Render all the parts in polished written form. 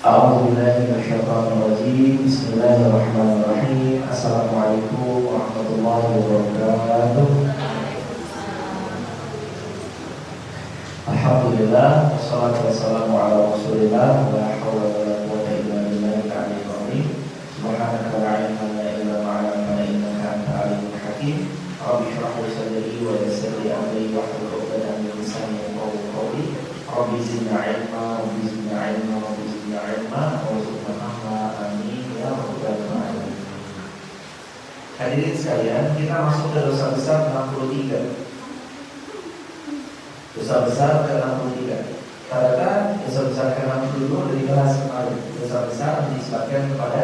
A'udzubillahiminasyaitonirrajim. Bismillahirrahmanirrahim. Assalamualaikum warahmatullahi wabarakatuh. Alhamdulillah, wassalatu wassalamu ala Rasulillah, wa la haula wa la quwwata illa billahil aliyyil azim. Subhanaka la ilma lana illa ma 'allamtana innaka antal alimul hakim. Rabbi shrah li sadri wa yassir li amri wahlul 'uqdatam min lisani yafqahu qawli. Rabbi zidna 'ilma, Rabbi zidna 'ilma, Rabbi zidna 'ilma, warzuqna fahma. Amin ya rabbal alamin. Hadirin sekalian, kita masuk ke dosa besar 63. Dosa besar ke-63. Katakan dosa besar ke-62 dari kelas kemarin. Dosa besar disebabkan kepada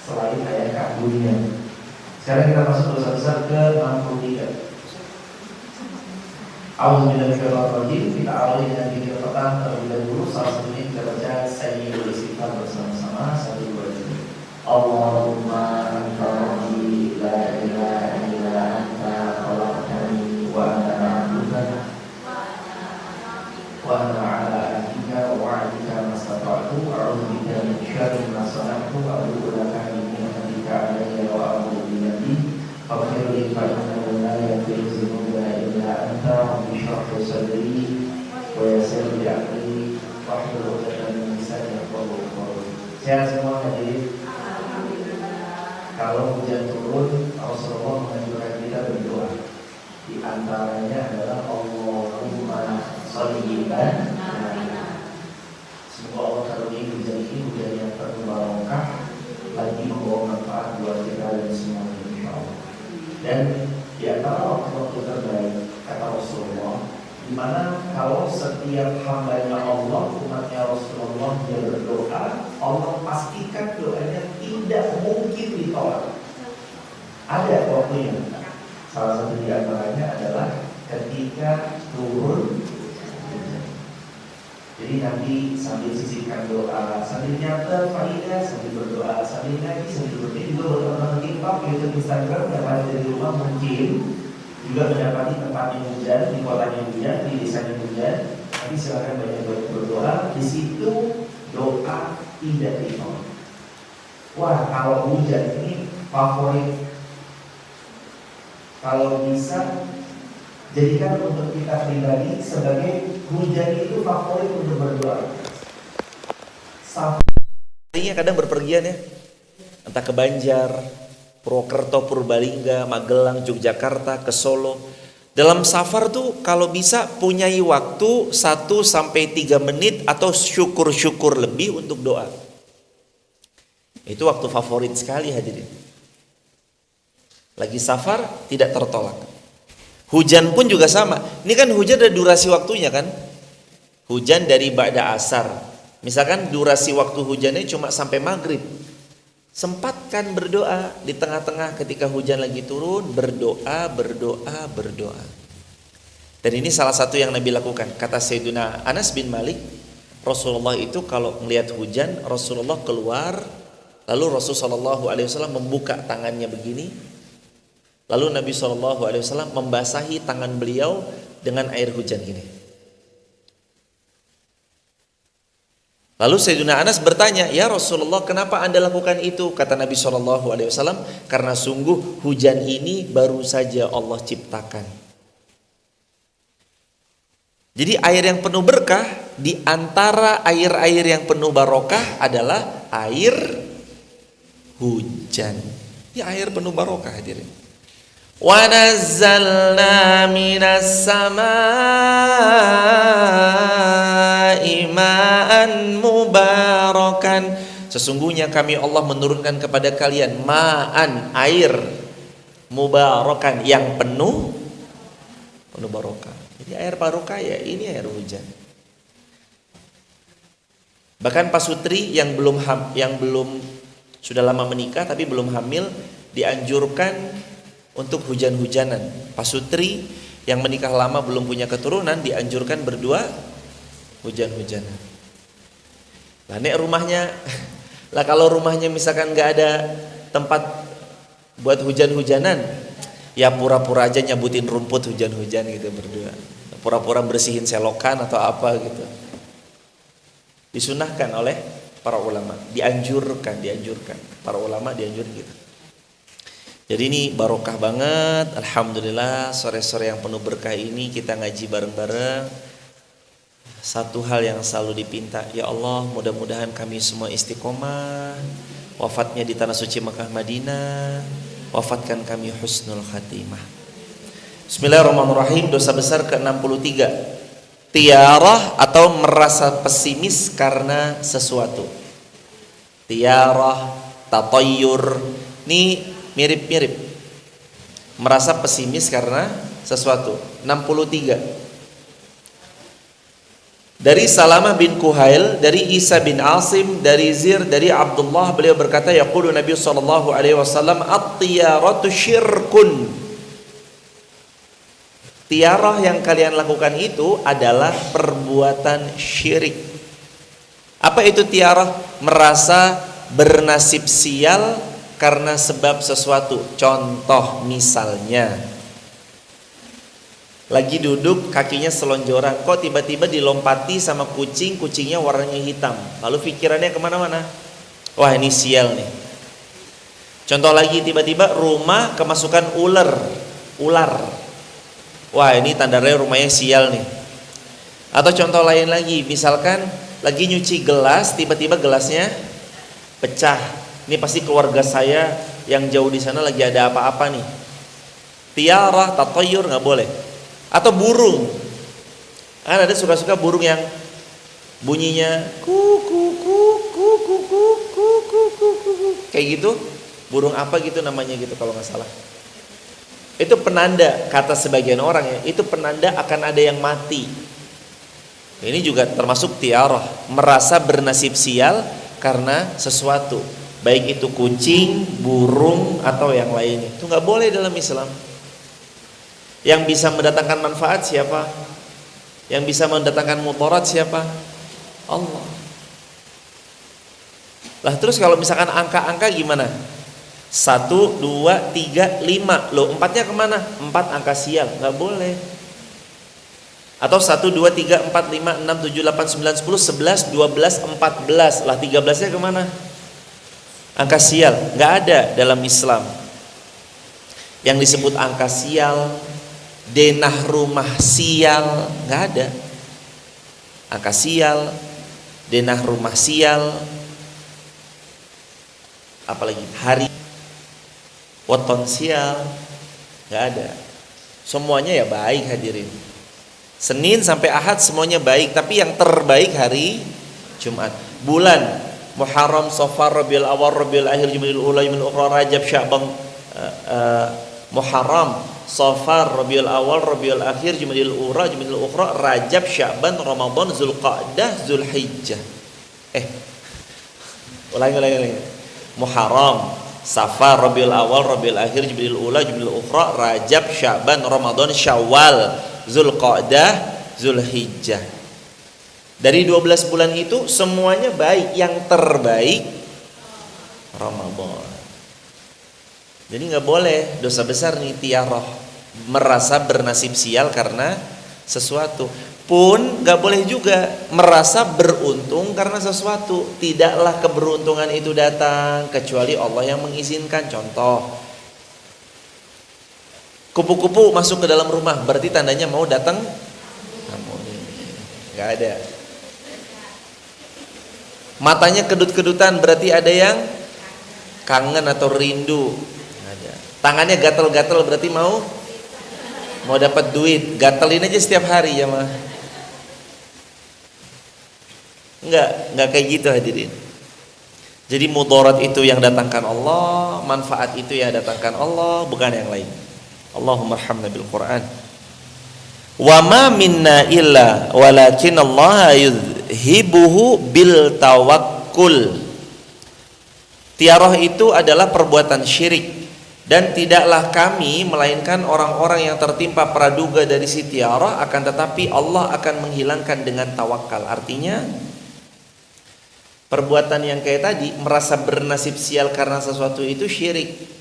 selain ayah kandungnya. Sekarang kita masuk dosa besar ke-63. A'udzubillahiminasyaitonirrajim. Kita awali dengan zikir petang terlebih dahulu. Salah satunya kita baca Sayyidul Istighfar bersama-sama. 1, 2, 3. Allahumma anta rabbi la ilaha illa anta khalaqtani wa ana abduka wa ana ala ahdika wa wa'dika mastata'tu a'udzu bika min syarri ma sana'tu a'udzu laka min ni'matika 'alayya wa a'udzu bi dhanbi faghfir li fa innahu la yaghfiru dzunuba illa anta rabbi shrah li sadri wa yassir li amri wahlul 'uqdatam min lisani yafqahu qawli. Sehat semua hadirin. Kalau hujan turun, Rasulullah menganjurkan kita berdoa. Di antaranya adalah Allahumma sholiban. Semoga Allah karuniai hujan ini hujan yang penuh barokah, lagi membawa manfaat buat kita dan semuanya insyaallah. Dan di antara waktu-waktu terbaik kata Rasulullah, di mana kalau setiap hambanya Allah, umatnya Rasulullah dia berdoa, Allah pastikan doanya tidak mungkin ditolak. Ada waktunya. Salah satu di antaranya adalah ketika turun hujan. Jadi nanti sambil sisihkan doa, sambil nyatet faidah, sambil berdoa, sambil ngaji, sambil berdoa juga berteman TikTok, YouTube, Instagram, dapat dari rumah mungkin juga mendapati tempatnya hujan, di kotanya hujan, di desanya hujan. Nanti silakan banyak berdoa. Di situ doa tidak ditolak. Wah, kalau hujan ini favorit. Kalau bisa jadikan untuk kita pribadi sebagai hujan itu favorit untuk berdoa. Artinya kadang berpergian ya, entah ke Banjar, Purwokerto, Purbalingga, Magelang, Yogyakarta, ke Solo. Dalam safar tuh kalau bisa punyai waktu 1-3 menit atau syukur-syukur lebih untuk doa. Itu waktu favorit sekali hadirin. Lagi safar tidak tertolak. Hujan pun juga sama. Ini kan hujan ada durasi waktunya kan. Hujan dari ba'da asar. Misalkan durasi waktu hujannya cuma sampai maghrib. Sempatkan berdoa di tengah-tengah ketika hujan lagi turun, berdoa. Dan ini salah satu yang Nabi lakukan. Kata Sayyidina Anas bin Malik, Rasulullah itu kalau melihat hujan, Rasulullah keluar, lalu Rasulullah SAW membuka tangannya begini, lalu Nabi SAW membasahi tangan beliau dengan air hujan gini. Lalu Sayyidina Anas bertanya, ya Rasulullah, kenapa anda lakukan itu? Kata Nabi SAW, karena sungguh hujan ini baru saja Allah ciptakan. Jadi air yang penuh berkah, di antara air-air yang penuh barokah adalah air hujan. Ini air penuh barokah hadirin. Wa nazzalna minas samaa'i ma'an mubarakan. Sesungguhnya kami Allah menurunkan kepada kalian ma'an, air, mubarakan, yang penuh barokah. Jadi air barokah ya ini air hujan. Bahkan pasutri yang belum sudah lama menikah tapi belum hamil dianjurkan untuk hujan-hujanan. Pasutri yang menikah lama belum punya keturunan dianjurkan berdua hujan-hujanan. Lah nek rumahnya lah kalau rumahnya misalkan nggak ada tempat buat hujan-hujanan, ya pura-pura aja nyabutin rumput hujan-hujan gitu berdua. Pura-pura bersihin selokan atau apa gitu. Disunahkan oleh para ulama. Dianjurkan. Para ulama dianjurkan gitu. Jadi ini barokah banget. Alhamdulillah sore-sore yang penuh berkah ini kita ngaji bareng-bareng. Satu hal yang selalu dipinta, ya Allah mudah-mudahan kami semua istiqomah, wafatnya di tanah suci Mekah Madinah, wafatkan kami husnul khatimah. Bismillahirrahmanirrahim. Dosa besar ke-63, tiarah atau merasa pesimis karena sesuatu. Tiarah, tatayyur, ini mirip-mirip. Merasa pesimis karena sesuatu. 63. Dari Salamah bin Kuhail, dari Isa bin Asim, dari Zir, dari Abdullah, beliau berkata, yaqulu Nabi sallallahu alaihi wasallam, at-tiyaratu syirkun. Tiarah yang kalian lakukan itu adalah perbuatan syirik. Apa itu tiarah? Merasa bernasib sial karena sebab sesuatu. Contoh misalnya, lagi duduk kakinya selonjoran, kok tiba-tiba dilompati sama kucing, kucingnya warnanya hitam. Lalu pikirannya kemana-mana, wah ini sial nih. Contoh lagi, tiba-tiba rumah kemasukan ular. Wah ini tandanya rumahnya sial nih. Atau contoh lain lagi, misalkan lagi nyuci gelas, tiba-tiba gelasnya pecah. Ini pasti keluarga saya yang jauh di sana lagi ada apa-apa nih. Tiarah, tatayyur nggak boleh. Atau burung, kan ada suka-suka burung yang bunyinya kayak gitu. Burung apa gitu namanya gitu kalau nggak salah. Itu penanda, kata sebagian orang ya, itu penanda akan ada yang mati. Ini juga termasuk tiarah, merasa bernasib sial karena sesuatu, baik itu kucing, burung atau yang lainnya. Itu nggak boleh dalam Islam. Yang bisa mendatangkan manfaat siapa? Yang bisa mendatangkan mudarat siapa? Allah. Lah terus kalau misalkan angka-angka gimana? 1, 2, 3, 5. Loh 4-nya kemana? 4 angka sial, nggak boleh. Atau 1, 2, 3, 4, 5, 6, 7, 8, 9, 10, 11, 12, 14. Lah 13-nya kemana? Angka sial, nggak ada dalam Islam. Yang disebut angka sial, denah rumah sial, nggak ada. Angka sial, denah rumah sial, apalagi hari weton sial, nggak ada. Semuanya ya baik hadirin. Senin sampai Ahad semuanya baik, tapi yang terbaik hari Jumat. Bulan Muharram, Safar, Rabiul Awal, Rabiul Akhir, Jumadil Ula, Jumadil Ukhra, Rajab, Sya'ban, Muharram, Safar, Rabiul Awal, Rabiul Akhir, Jumadil Ula, Jumadil Ukhra, Rajab, Sya'ban, Ramadan, Zulqa'dah, Zulhijjah. Ulangi. Muharram, Safar, Rabiul Awal, Rabiul Akhir, Jumadil Ula, Jumadil Ukhra, Rajab, Sya'ban, Ramadan, Syawal, Zulqa'dah, Zulhijjah. Dari 12 bulan itu semuanya baik, yang terbaik Ramadan. Jadi nggak boleh, dosa besar nih tiarah, merasa bernasib sial karena sesuatu. Pun nggak boleh juga merasa beruntung karena sesuatu. Tidaklah keberuntungan itu datang kecuali Allah yang mengizinkan. Contoh, kupu-kupu masuk ke dalam rumah, berarti tandanya mau datang tamu. Nggak ada. Matanya kedut-kedutan, berarti ada yang kangen atau rindu. Ada. Tangannya gatel-gatel, berarti mau dapat duit. Gatelin aja setiap hari ya mah. Enggak kayak gitu hadirin. Jadi mudarat itu yang datangkan Allah, manfaat itu yang datangkan Allah, bukan yang lain. Allahumma arhamna bil Quran. Wa ma minna illa walakin Allah yuzhibuhu bil tawakkul. Tiarah itu adalah perbuatan syirik, dan tidaklah kami melainkan orang-orang yang tertimpa praduga dari si tiarah, akan tetapi Allah akan menghilangkan dengan tawakal. Artinya perbuatan yang kayak tadi, merasa bernasib sial karena sesuatu, itu syirik.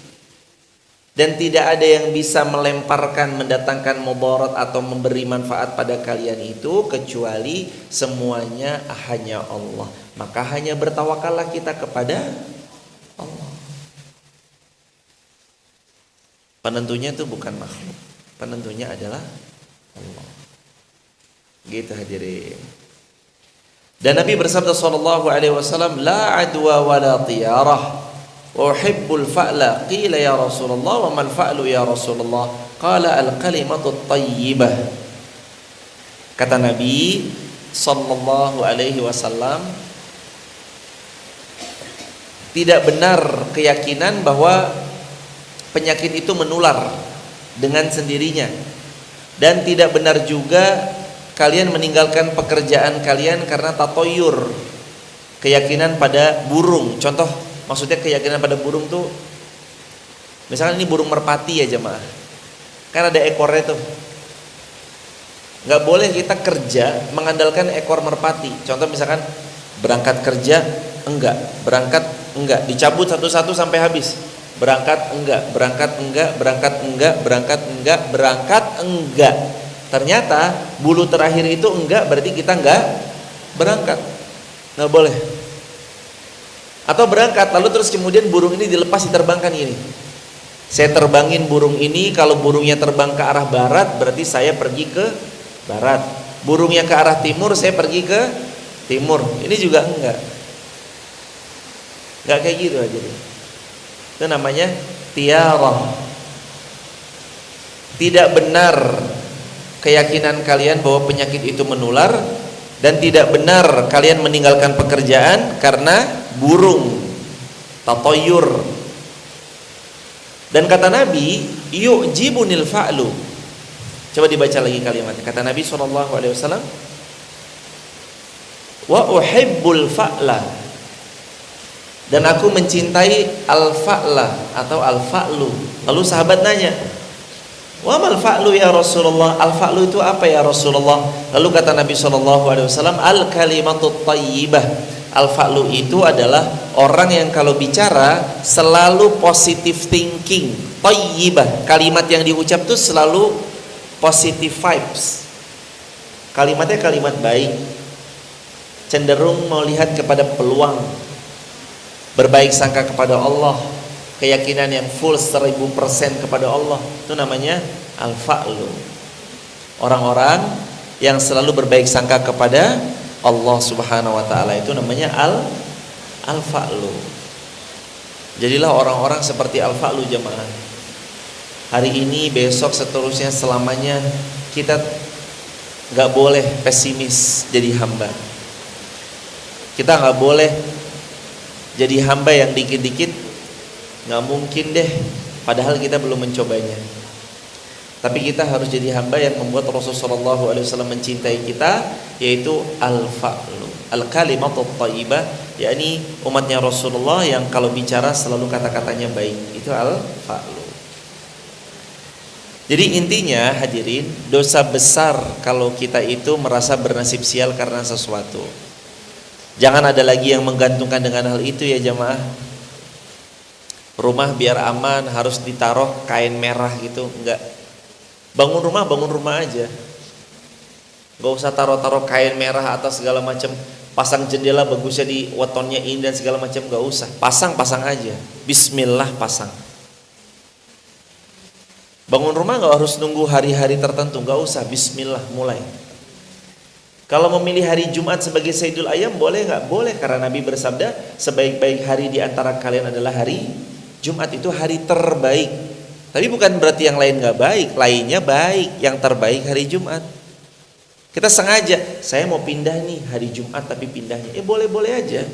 dan tidak ada yang bisa melemparkan, mendatangkan mudarat atau memberi manfaat pada kalian itu kecuali semuanya hanya Allah. Maka hanya bertawakallah kita kepada Allah. Penentunya itu bukan makhluk, penentunya adalah Allah. Gitu hadirin. Dan Nabi bersabda sallallahu alaihi wasallam, la adwa wala tiyarah wa uhibbul fa'la. Qila ya Rasulullah wa mal fa'lu ya Rasulullah? Qala al kalimatu thayyibah. Kata Nabi sallallahu alaihi wasallam, tidak benar keyakinan bahwa penyakit itu menular dengan sendirinya, dan tidak benar juga kalian meninggalkan pekerjaan kalian karena tatoyur, keyakinan pada burung. Contoh, maksudnya keyakinan pada burung tuh, misalkan ini burung merpati ya jemaah, kan ada ekornya tuh. Nggak boleh kita kerja mengandalkan ekor merpati. Contoh misalkan berangkat kerja enggak, berangkat enggak, dicabut satu-satu sampai habis. Berangkat enggak, berangkat enggak, berangkat enggak, berangkat enggak, berangkat enggak. Ternyata bulu terakhir itu enggak, berarti kita enggak berangkat. Nggak boleh. Atau berangkat lalu terus kemudian burung ini dilepas, diterbangkan gini. Saya terbangin burung ini, kalau burungnya terbang ke arah barat berarti saya pergi ke barat. Burungnya ke arah timur, saya pergi ke timur. Ini juga enggak. Enggak kayak gitu aja. Itu namanya tiarah. Tidak benar keyakinan kalian bahwa penyakit itu menular, dan tidak benar kalian meninggalkan pekerjaan karena burung tatoyur. Dan kata Nabi, yu'jibunil fa'lu. Coba dibaca lagi kalimatnya. Kata Nabi SAW, wa uhibbul fa'la, dan aku mencintai al-fa'la atau al-fa'lu. Lalu sahabat nanya, wa mal fa'lu ya Rasulullah? Al-fa'lu itu apa ya Rasulullah? Lalu kata Nabi SAW, al-kalimatut thayyibah. Al-fa'lu itu adalah orang yang kalau bicara selalu positive thinking, thayyibah. Kalimat yang diucap itu selalu positive vibes. Kalimatnya kalimat baik, cenderung melihat kepada peluang, berbaik sangka kepada Allah, keyakinan yang full 1000% kepada Allah. Itu namanya al-fa'lu. Orang-orang yang selalu berbaik sangka kepada Allah Subhanahu wa taala itu namanya al-fa'lu. Jadilah orang-orang seperti al-fa'lu jemaah. Hari ini, besok, seterusnya, selamanya kita gak boleh pesimis jadi hamba. Kita gak boleh jadi hamba yang dikit-dikit gak mungkin deh, padahal kita belum mencobanya. Tapi kita harus jadi hamba yang membuat Rasulullah SAW mencintai kita, yaitu al-fa'lu, al-kalimatut thayyibah, yakni umatnya Rasulullah yang kalau bicara selalu kata-katanya baik. Itu al-fa'lu. Jadi intinya hadirin, dosa besar kalau kita itu merasa bernasib sial karena sesuatu. Jangan ada lagi yang menggantungkan dengan hal itu ya jamaah. Rumah biar aman harus ditaruh kain merah gitu, enggak. Bangun rumah aja. Enggak usah taruh-taruh kain merah atas segala macam. Pasang jendela bagusnya di wetonnya ini dan segala macam, enggak usah. Pasang aja. Bismillah pasang. Bangun rumah enggak harus nunggu hari-hari tertentu, enggak usah. Bismillah mulai. Kalau memilih hari Jumat sebagai Sayyidul Ayyam boleh nggak? Boleh, karena Nabi bersabda sebaik-baik hari di antara kalian adalah hari Jumat. Itu hari terbaik. Tapi bukan berarti yang lain nggak baik, lainnya baik. Yang terbaik hari Jumat. Kita sengaja, saya mau pindah nih hari Jumat tapi pindahnya, boleh-boleh aja.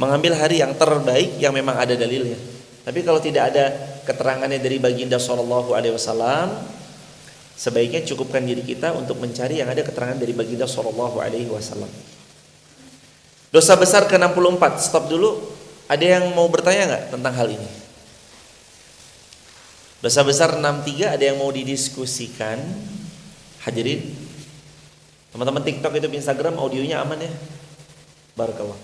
Mengambil hari yang terbaik yang memang ada dalilnya. Tapi kalau tidak ada keterangannya dari baginda SAW, sebaiknya cukupkan diri kita untuk mencari yang ada keterangan dari baginda SAW. Dosa besar ke-64. Stop dulu. Ada yang mau bertanya nggak tentang hal ini? Dosa besar 63. Ada yang mau didiskusikan? Hadirin, teman-teman TikTok, itu Instagram, audionya aman ya? Barakallah.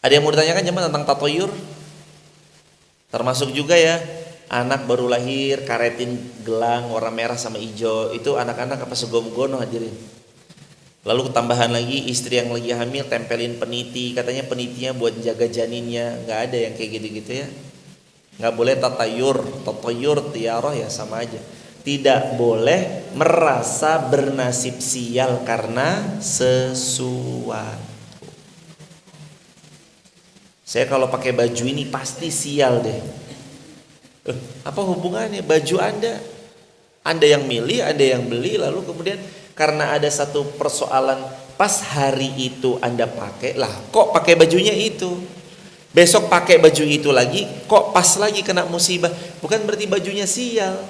Ada yang mau ditanyakan jemaah tentang tatoyur? Termasuk juga ya anak baru lahir karetin gelang warna merah sama hijau, itu anak-anak apa segono hadirin. Lalu tambahan lagi istri yang lagi hamil tempelin peniti, katanya penitinya buat jaga janinnya. Nggak ada yang kayak gitu-gitu ya. Nggak boleh tatayur tiaroh ya sama aja. Tidak boleh merasa bernasib sial karena sesuatu. Saya kalau pakai baju ini pasti sial deh. Apa hubungannya? Baju Anda yang milih, Anda yang beli, lalu kemudian karena ada satu persoalan pas hari itu Anda pakai, lah kok pakai bajunya itu, besok pakai baju itu lagi, kok pas lagi kena musibah, bukan berarti bajunya sial.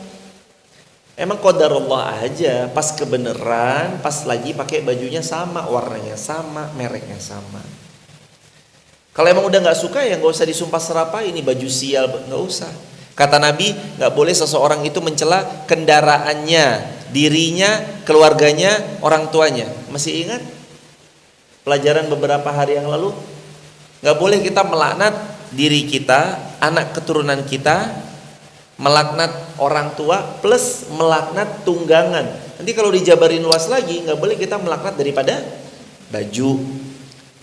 Emang qadarullah aja, pas kebenaran, pas lagi pakai bajunya sama, warnanya sama, mereknya sama. Kalau emang udah nggak suka ya nggak usah disumpah serapah ini baju sial, nggak usah. Kata Nabi, nggak boleh seseorang itu mencela kendaraannya, dirinya, keluarganya, orang tuanya. Masih ingat pelajaran beberapa hari yang lalu? Nggak boleh kita melaknat diri kita, anak keturunan kita, melaknat orang tua plus melaknat tunggangan. Nanti kalau dijabarin luas lagi, nggak boleh kita melaknat daripada baju,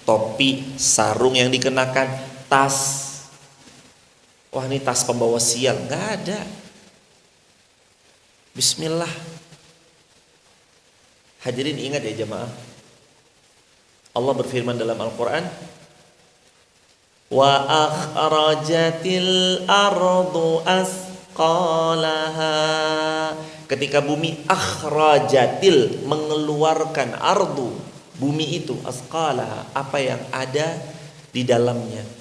topi, sarung yang dikenakan, tas. Wah ini tas pembawa sial, nggak ada. Bismillah. Hadirin ingat ya jemaah, Allah berfirman dalam Al-Quran, wa akhrajatil ardu asqalaha. Ketika bumi akhrajatil, mengeluarkan, ardu, bumi itu, asqalaha, apa yang ada di dalamnya.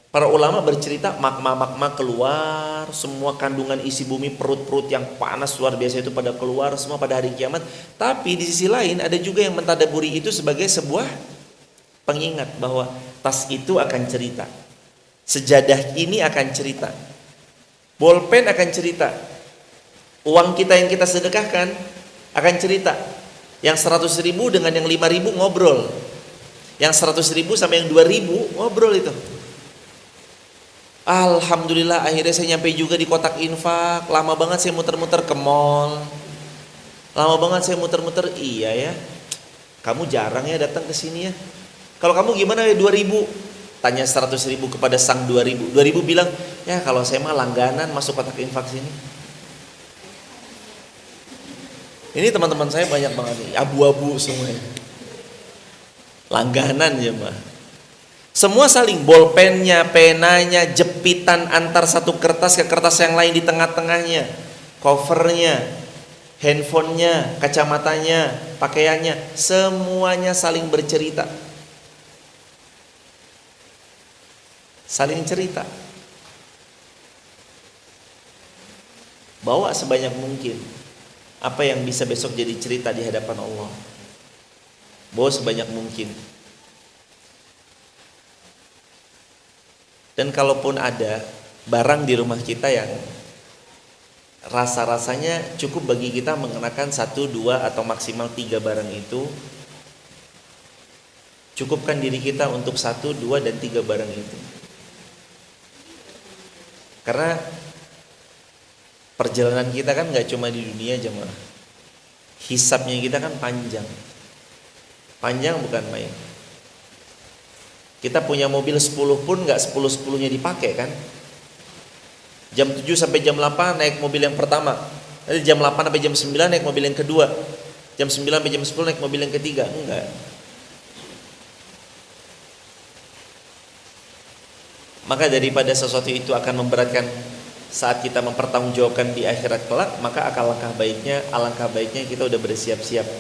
Para ulama bercerita magma keluar, semua kandungan isi bumi, perut-perut yang panas luar biasa itu pada keluar semua pada hari kiamat. Tapi di sisi lain ada juga yang mentadaburi itu sebagai sebuah pengingat bahwa tas itu akan cerita, sejadah ini akan cerita, bolpen akan cerita, uang kita yang kita sedekahkan akan cerita. Yang 100.000 dengan yang 5.000 ngobrol, yang 100.000 sama yang 2.000 ngobrol itu. Alhamdulillah akhirnya saya nyampe juga di kotak infak. Lama banget saya muter-muter ke mall, lama banget saya muter-muter. Iya ya, kamu jarang ya datang ke sini ya. Kalau kamu gimana ya 2.000? Tanya 100.000 kepada sang 2.000. 2.000 bilang, ya kalau saya mah langganan masuk kotak infak sini. Ini teman-teman saya banyak banget nih, abu-abu semuanya. Langganan ya mah. Semua saling, bolpennya, penanya, jepitan antar satu kertas ke kertas yang lain di tengah-tengahnya, covernya, handphonenya, kacamatanya, pakaiannya, semuanya saling bercerita. Saling cerita. Bawa sebanyak mungkin apa yang bisa besok jadi cerita di hadapan Allah. Bawa sebanyak mungkin. Dan kalaupun ada barang di rumah kita yang rasa-rasanya cukup bagi kita mengenakan 1, 2 atau maksimal 3 barang itu, cukupkan diri kita untuk 1, 2 dan 3 barang itu. Karena perjalanan kita kan gak cuma di dunia jemaah, hisabnya kita kan panjang. Panjang bukan main. Kita punya mobil 10 pun gak 10-10-nya dipakai kan. Jam 7 sampai jam 8 naik mobil yang pertama, nanti jam 8 sampai jam 9 naik mobil yang kedua, jam 9 sampai jam 10 naik mobil yang ketiga. Enggak. Maka daripada sesuatu itu akan memberatkan saat kita mempertanggungjawabkan di akhirat kelak, maka alangkah baiknya kita udah bersiap-siap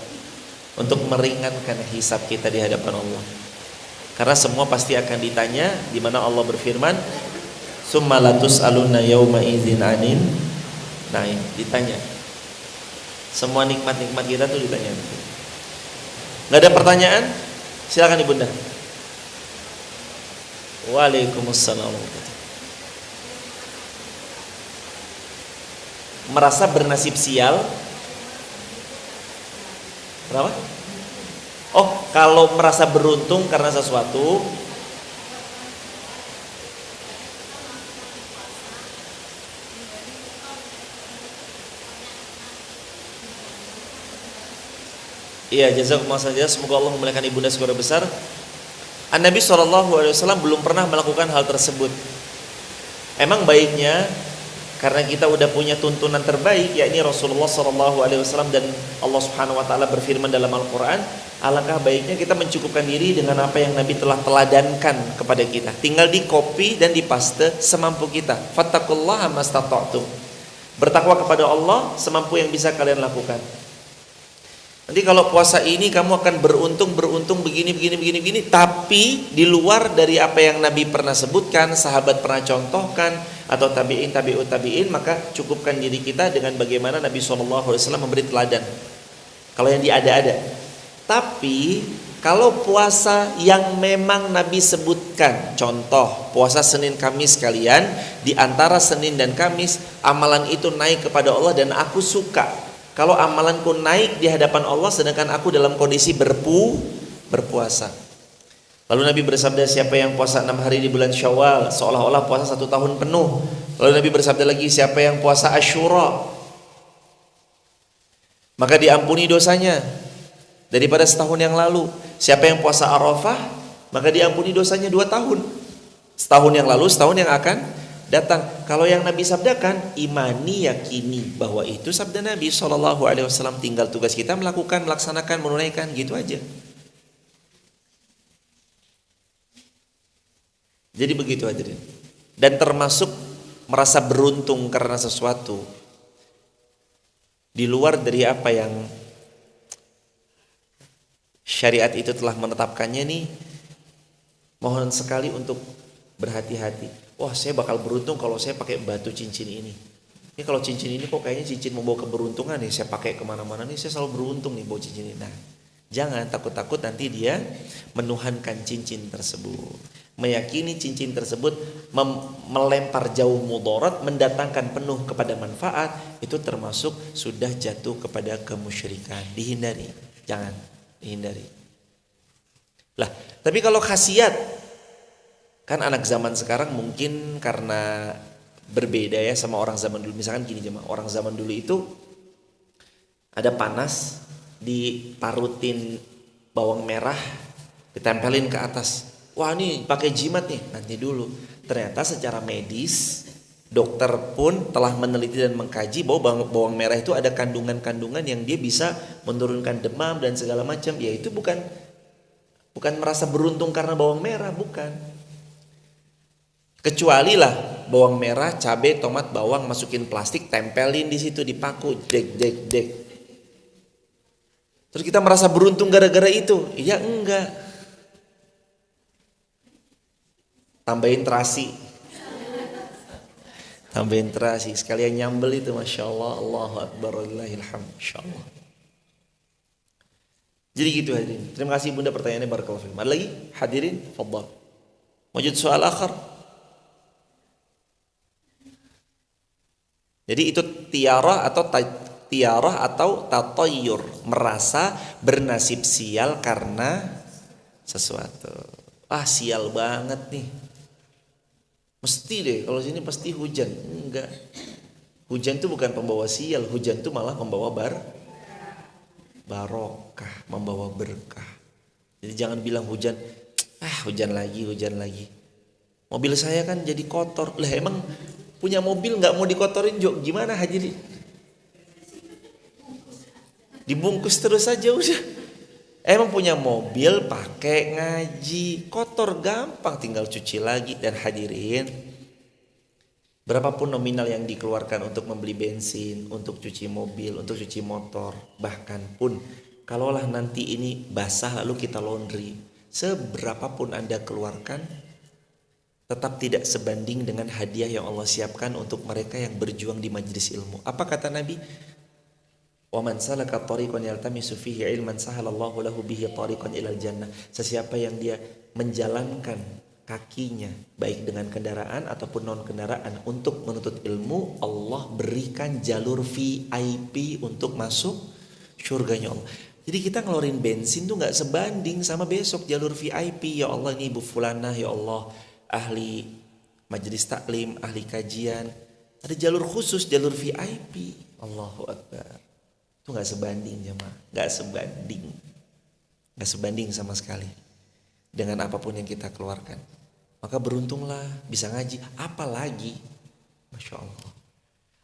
untuk meringankan hisab kita di hadapan Allah. Karena semua pasti akan ditanya, di mana Allah berfirman, "Tsumma latus'alunna yauma idzin 'anin na'im." Ditanya. Semua nikmat-nikmat kita tuh ditanya. Enggak ada pertanyaan? Silakan Ibunda. Waalaikumsalam. Merasa bernasib sial? Berapa? Oh, kalau merasa beruntung karena sesuatu, Iya, jazakumullah khairan. Semoga Allah memuliakan ibunda segala besar. An-Nabi SAW belum pernah melakukan hal tersebut. Emang baiknya karena kita udah punya tuntunan terbaik, yakni Rasulullah SAW, dan Allah Subhanahu Wa Taala berfirman dalam Al-Quran, alangkah baiknya kita mencukupkan diri dengan apa yang Nabi telah teladankan kepada kita. Tinggal di copy dan di paste semampu kita. Fattaqullaha mastata'tum. Bertakwa kepada Allah semampu yang bisa kalian lakukan. Nanti kalau puasa ini kamu akan beruntung begini, tapi di luar dari apa yang Nabi pernah sebutkan, sahabat pernah contohkan, atau tabi'ut tabi'in, maka cukupkan diri kita dengan bagaimana Nabi SAW memberi teladan. Kalau yang diada-ada. Tapi kalau puasa yang memang Nabi sebutkan, contoh puasa Senin Kamis kalian, di antara Senin dan Kamis amalan itu naik kepada Allah dan aku suka kalau amalanku naik di hadapan Allah sedangkan aku dalam kondisi berpuasa. Lalu Nabi bersabda, siapa yang puasa 6 hari di bulan Syawal seolah-olah puasa 1 tahun penuh. Lalu Nabi bersabda lagi, siapa yang puasa Asyura maka diampuni dosanya daripada setahun yang lalu. Siapa yang puasa Arafah maka diampuni dosanya 2 tahun. Setahun yang lalu, setahun yang akan datang. Kalau yang Nabi sabdakan, imani, yakini bahwa itu sabda Nabi SAW. Tinggal tugas kita melakukan, melaksanakan, menunaikan, gitu aja. Jadi begitu aja. Dan termasuk merasa beruntung karena sesuatu di luar dari apa yang syariat itu telah menetapkannya nih, mohon sekali untuk berhati-hati. Wah, saya bakal beruntung kalau saya pakai batu cincin ini. Ini kalau cincin ini kok kayaknya cincin membawa keberuntungan nih. Saya pakai kemana-mana nih, saya selalu beruntung nih bawa cincin ini. Nah, jangan takut-takut nanti dia menuhankan cincin tersebut. Meyakini cincin tersebut melempar jauh mudarat, mendatangkan penuh kepada manfaat, itu termasuk sudah jatuh kepada kemusyrikan. Dihindari, jangan dihindari. Lah, tapi kalau khasiat, kan anak zaman sekarang mungkin karena berbeda ya sama orang zaman dulu. Misalkan gini jemaah, orang zaman dulu itu ada panas, diparutin bawang merah, ditempelin ke atas. Wah, ini pakai jimat nih, nanti dulu. Ternyata secara medis dokter pun telah meneliti dan mengkaji bahwa bawang merah itu ada kandungan-kandungan yang dia bisa menurunkan demam dan segala macam. Ya itu bukan merasa beruntung karena bawang merah, bukan. Kecuali lah bawang merah, cabai, tomat, bawang masukin plastik, tempelin di situ, dipaku, dek. Terus kita merasa beruntung gara-gara itu? Ya enggak. Tambahin terasi, sekalian nyambel itu, masya Allah, Allahu Akbar, Allahilhamd, insya Allah. Jadi gitu hadirin. Terima kasih bunda pertanyaannya, barakallahu fiikum. Ada lagi hadirin, fadhal. Wujud soal akhir. Jadi itu tiarah atau tatayyur, merasa bernasib sial karena sesuatu. Ah, sial banget nih. Mesti deh kalau sini pasti hujan. Enggak. Hujan itu bukan pembawa sial, hujan itu malah membawa barokah, membawa berkah. Jadi jangan bilang hujan lagi. Mobil saya kan jadi kotor. Lah emang punya mobil nggak mau dikotorin, Jok? Gimana hadirin? Dibungkus terus aja udah. Emang punya mobil pakai ngaji, kotor gampang, tinggal cuci lagi. Dan hadirin, berapapun nominal yang dikeluarkan untuk membeli bensin, untuk cuci mobil, untuk cuci motor, bahkan pun kalaulah nanti ini basah lalu kita laundry, seberapapun Anda keluarkan, tetap tidak sebanding dengan hadiah yang Allah siapkan untuk mereka yang berjuang di majelis ilmu. Apa kata Nabi? Wa man salaka tariqan yaltamisu fihi ilman sahalallahu lahu bihi tariqan ilal jannah. Sesiapa yang dia menjalankan kakinya baik dengan kendaraan ataupun non kendaraan untuk menuntut ilmu, Allah berikan jalur VIP untuk masuk surganya Allah. Jadi kita ngeluarin bensin tuh nggak sebanding sama besok jalur VIP. Ya Allah, ini Ibu Fulanah, ya Allah, ahli majelis taklim, ahli kajian, ada jalur khusus, jalur VIP. Allahu Akbar. Itu nggak sebanding jemaah, nggak sebanding sama sekali dengan apapun yang kita keluarkan. Maka beruntunglah bisa ngaji, apalagi, Masya Allah,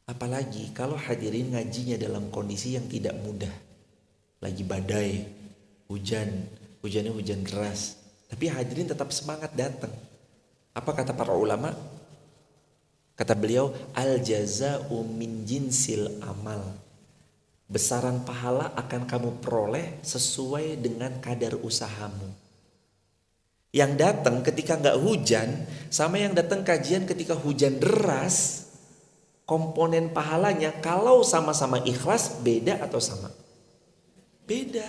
apalagi kalau hadirin ngajinya dalam kondisi yang tidak mudah, lagi badai, hujannya hujan deras, tapi hadirin tetap semangat datang. Apa kata para ulama? Kata beliau, al jaza'u min jinsil amal. Besaran pahala akan kamu peroleh sesuai dengan kadar usahamu. Yang datang ketika nggak hujan sama yang datang kajian ketika hujan deras, komponen pahalanya kalau sama-sama ikhlas beda atau sama? Beda.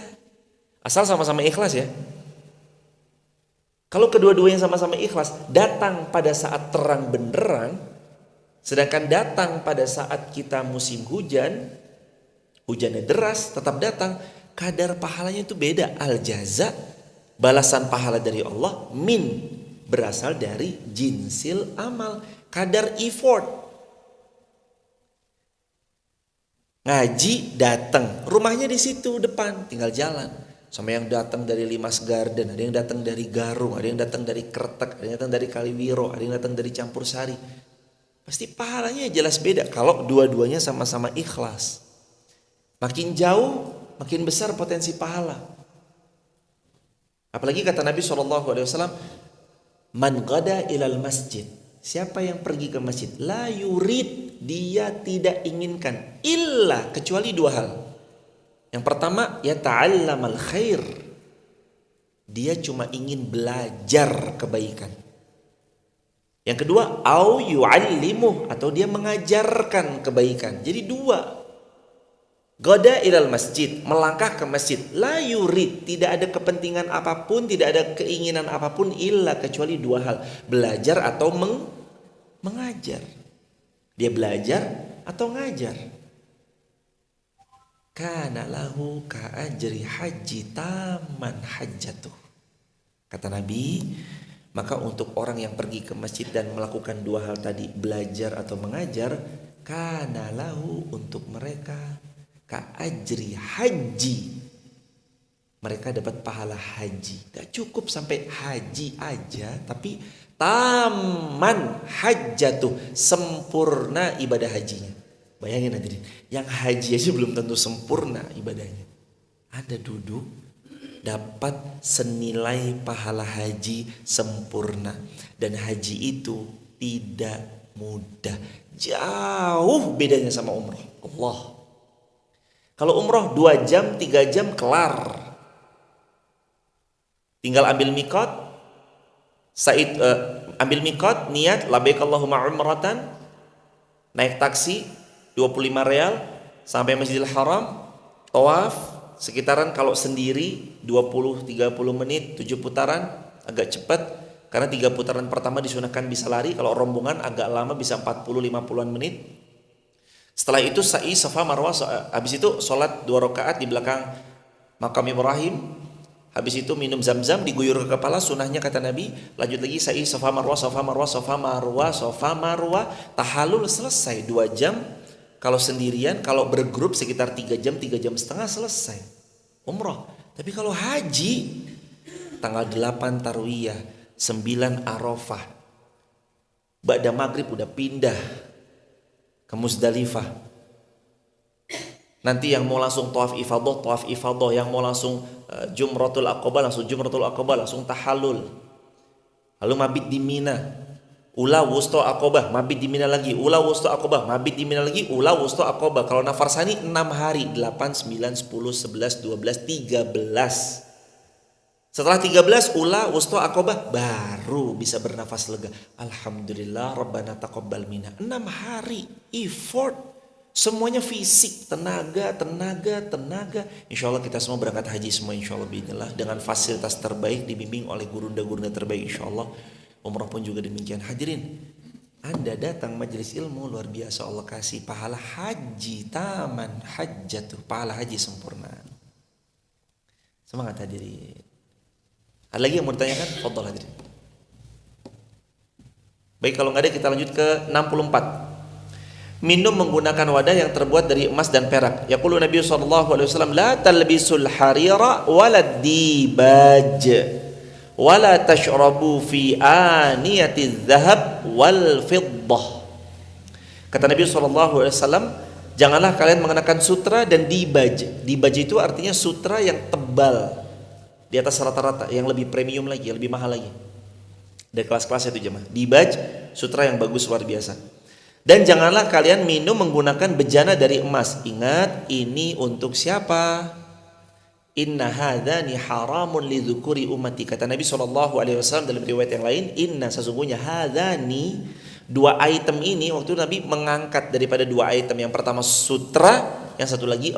Asal sama-sama ikhlas ya. Kalau kedua-duanya sama-sama ikhlas, datang pada saat terang benderang, sedangkan datang pada saat kita musim hujan, hujannya deras tetap datang, kadar pahalanya itu beda. Al jaza, balasan pahala dari Allah, min, berasal dari jinsil amal, kadar effort. Ngaji datang, rumahnya di situ depan, tinggal jalan. Sama yang datang dari Limas Garden, ada yang datang dari Garung, ada yang datang dari Kretek, ada yang datang dari Kaliwiro, ada yang datang dari Campur Sari. Pasti pahalanya jelas beda kalau dua-duanya sama-sama ikhlas. Makin jauh, makin besar potensi pahala. Apalagi kata Nabi SAW, man qada ilal masjid. Siapa yang pergi ke masjid, la yurid, dia tidak inginkan, illa, kecuali dua hal. Yang pertama, ya ta'allamal khair. Dia cuma ingin belajar kebaikan. Yang kedua, au yu'allimuh, atau dia mengajarkan kebaikan. Jadi dua. Goda ilal masjid, melangkah ke masjid. La yurid, tidak ada kepentingan apapun, tidak ada keinginan apapun, illa, kecuali dua hal. Belajar atau mengajar. Dia belajar atau ngajar. Kana lahu ka'ajri haji taman hajjatuh. Kata Nabi, maka untuk orang yang pergi ke masjid dan melakukan dua hal tadi, belajar atau mengajar, kana lahu, untuk mereka ka'ajri haji, mereka dapat pahala haji. Gak cukup sampai haji aja, tapi taman hajjatuh, sempurna ibadah hajinya. Bayangin hadirin, yang haji aja belum tentu sempurna ibadahnya. Anda duduk dapat senilai pahala haji sempurna. Dan haji itu tidak mudah. Jauh bedanya sama umroh. Allah. Kalau umroh 2 jam, 3 jam kelar. Tinggal ambil mikot. Ambil mikot, niat labbaik Allahumma umratan. Naik taksi 25 real sampai Masjidil Haram, tawaf sekitaran, kalau sendiri 20-30 menit, 7 putaran, agak cepat karena 3 putaran pertama disunahkan bisa lari, kalau rombongan agak lama bisa 40-50an menit. Setelah itu sa'i Safa Marwah, habis itu sholat 2 rakaat di belakang makam Ibrahim. Habis itu minum zam-zam, diguyur ke kepala, sunahnya kata Nabi. Lanjut lagi sa'i Safa Marwah, Safa Marwah, Safa Marwah, Safa Marwah, tahalul, selesai 2 jam. Kalau sendirian, kalau bergrup sekitar 3 jam, 3 jam setengah selesai umroh. Tapi kalau haji, tanggal 8 Tarwiyah, 9 Arafah, ba'da maghrib udah pindah ke Muzdalifah. Nanti yang mau langsung tawaf ifadah, yang mau langsung Jumratul Aqabah, langsung tahallul. Lalu mabit di Mina. Ula wusto Aqabah, mabit di Mina lagi. Ula wusto Aqabah, mabit di Mina lagi. Ula wusto Aqabah. Kalau nafarsani 6 hari, 8, 9, 10, 11, 12, 13. Setelah 13 ula wusto Aqabah, baru bisa bernafas lega. Alhamdulillah Rabbana taqabbal minna. 6 hari effort. Semuanya fisik, tenaga. Insya Allah kita semua berangkat haji semua, insya Allah bismillah, dengan fasilitas terbaik, dibimbing oleh gurunda-gurunda terbaik, insya Allah. Umrah pun juga demikian. Hadirin, Anda datang majelis ilmu, luar biasa Allah kasih pahala haji taman hajjatuh, pahala haji sempurna. Semangat hadirin. Ada lagi yang mau ditanyakan? Fadhal hadirin. Baik, kalau nggak ada kita lanjut ke 64. minum menggunakan wadah yang terbuat dari emas dan perak. Yaqulu Nabi sallallahu alaihi wasallam, la talbisul harira walad dibaj wala tashrabu fi aniyatiz zahab wal fiddah. Kata Nabi sallallahu alaihi wasallam, janganlah kalian mengenakan sutra dan dibaj. Dibaj itu artinya sutra yang tebal di atas rata-rata, yang lebih premium lagi, yang lebih mahal lagi. Dari kelas-kelas itu jemaah. Dibaj, sutra yang bagus luar biasa. Dan janganlah kalian minum menggunakan bejana dari emas. Ingat, ini untuk siapa? Inna hadzani haramun lidzukuri ummati. Kata Nabi SAW dalam riwayat yang lain, inna, sesungguhnya hadzani, dua item ini, waktu Nabi mengangkat daripada dua item. Yang pertama sutra, yang satu lagi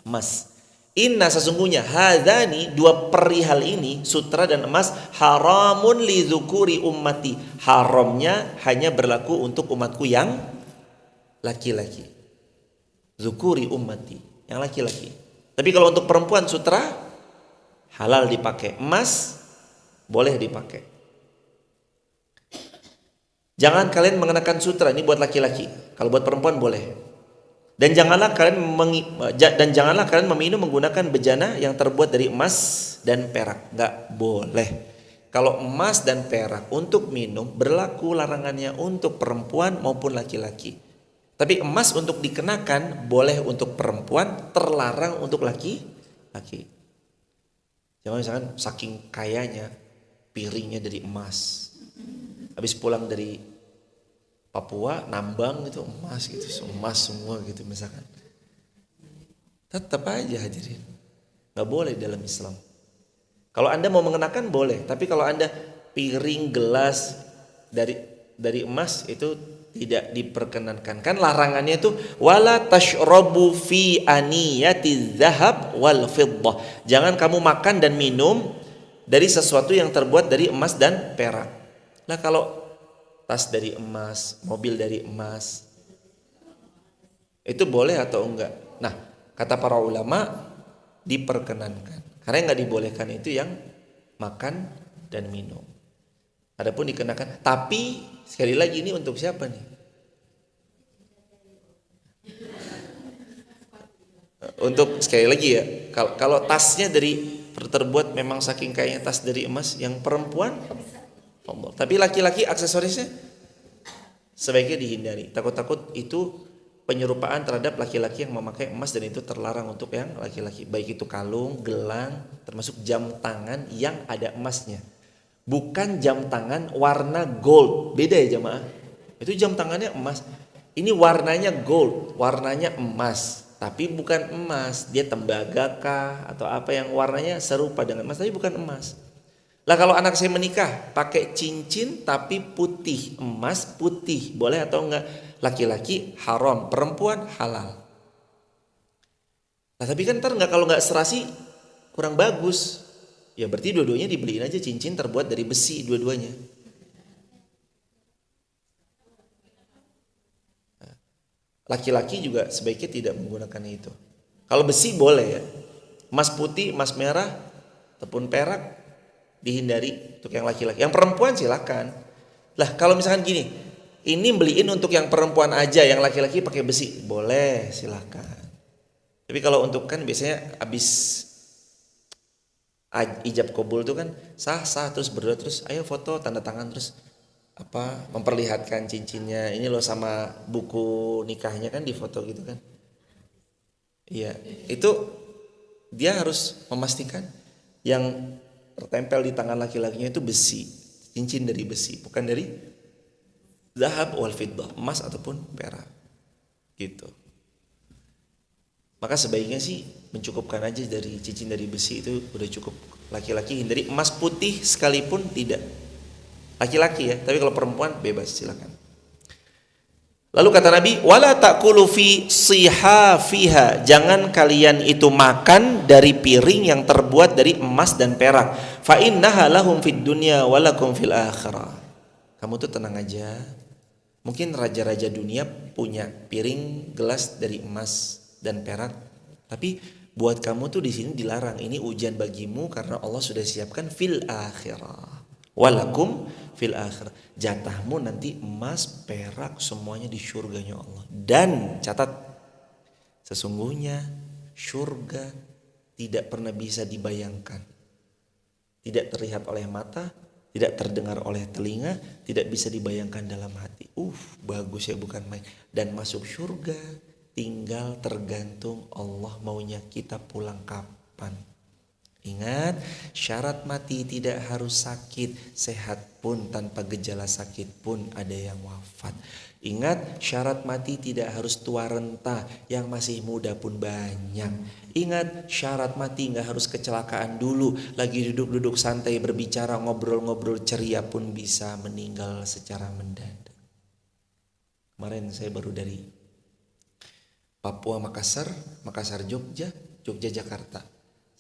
emas. Inna, sesungguhnya hadzani, dua perihal ini, sutra dan emas, haramun lidzukuri ummati, haramnya hanya berlaku untuk umatku yang laki-laki. Zukuri ummati, yang laki-laki. Tapi kalau untuk perempuan sutra halal dipakai, emas boleh dipakai. Jangan kalian mengenakan sutra, ini buat laki-laki. Kalau buat perempuan boleh. Dan janganlah kalian meminum menggunakan bejana yang terbuat dari emas dan perak. Enggak boleh. Kalau emas dan perak untuk minum berlaku larangannya untuk perempuan maupun laki-laki. Tapi emas untuk dikenakan boleh untuk perempuan, terlarang untuk laki-laki. Jangan misalkan saking kayanya piringnya dari emas. Habis pulang dari Papua nambang gitu emas gitu, emas semua gitu misalkan. Tetap aja hadirin, nggak boleh dalam Islam. Kalau Anda mau mengenakan boleh, tapi kalau Anda piring gelas dari emas itu tidak diperkenankan. Kan larangannya itu wala tashrabu fi aniyati dzahab wal fiddah. Jangan kamu makan dan minum dari sesuatu yang terbuat dari emas dan perak. Nah, kalau tas dari emas, mobil dari emas, itu boleh atau enggak? Nah, kata para ulama diperkenankan. Karena yang enggak dibolehkan itu yang makan dan minum. Adapun dikenakan, tapi sekali lagi ini untuk siapa nih? Untuk sekali lagi ya, kalau tasnya terbuat memang saking kayaknya tas dari emas, yang perempuan tapi laki-laki aksesorisnya sebaiknya dihindari. Takut-takut itu penyerupaan terhadap laki-laki yang memakai emas, dan itu terlarang untuk yang laki-laki. Baik itu kalung, gelang, termasuk jam tangan yang ada emasnya. Bukan jam tangan warna gold, beda ya jamaah. Itu jam tangannya emas. Ini warnanya gold, warnanya emas, tapi bukan emas. Dia tembaga kah atau apa yang warnanya serupa dengan emas tapi bukan emas. Lah kalau anak saya menikah pakai cincin tapi putih, emas putih, boleh atau enggak? Laki-laki haram, perempuan halal. Nah tapi kan ntar kalau enggak serasi kurang bagus. Ya berarti dua-duanya dibeliin aja cincin terbuat dari besi dua-duanya. Laki-laki juga sebaiknya tidak menggunakan itu. Kalau besi boleh ya. Emas putih, emas merah, ataupun perak dihindari untuk yang laki-laki. Yang perempuan silakan. Lah kalau misalkan gini, ini beliin untuk yang perempuan aja, yang laki-laki pakai besi, boleh silakan. Tapi kalau untuk kan biasanya habis ijab kabul tuh kan sah terus berdoa terus ayo foto tanda tangan terus memperlihatkan cincinnya ini loh sama buku nikahnya kan di foto gitu kan. Iya, itu dia harus memastikan yang tertempel di tangan laki-lakinya itu besi, cincin dari besi, bukan dari zahab wal fiddah, emas ataupun perak. Gitu. Maka sebaiknya sih mencukupkan aja dari cincin dari besi, itu udah cukup. Laki-laki hindari emas putih sekalipun tidak. Laki-laki ya, tapi kalau perempuan bebas silakan. Lalu kata Nabi, wala ta'kulu fi sihafiha, jangan kalian itu makan dari piring yang terbuat dari emas dan perak. Fa innaha lahum fid dunya wa lakum fil akhirah. Kamu tuh tenang aja. Mungkin raja-raja dunia punya piring gelas dari emas dan perak, tapi buat kamu tuh di sini dilarang. Ini ujian bagimu karena Allah sudah siapkan fil akhirah. Wa lakum fil akhirah. Jatahmu nanti emas, perak, semuanya di surganya Allah. Dan catat, sesungguhnya surga tidak pernah bisa dibayangkan. Tidak terlihat oleh mata, tidak terdengar oleh telinga, tidak bisa dibayangkan dalam hati. Bagus ya, bukan main. Dan masuk surga tinggal tergantung Allah maunya kita pulang kapan. Ingat, syarat mati tidak harus sakit, sehat pun tanpa gejala sakit pun ada yang wafat. Ingat, syarat mati tidak harus tua renta, yang masih muda pun banyak. Ingat, syarat mati gak harus kecelakaan dulu, lagi duduk-duduk santai berbicara ngobrol-ngobrol ceria pun bisa meninggal secara mendadak. Kemarin saya baru dari Papua Makassar, Makassar Jogja, Jogja Jakarta.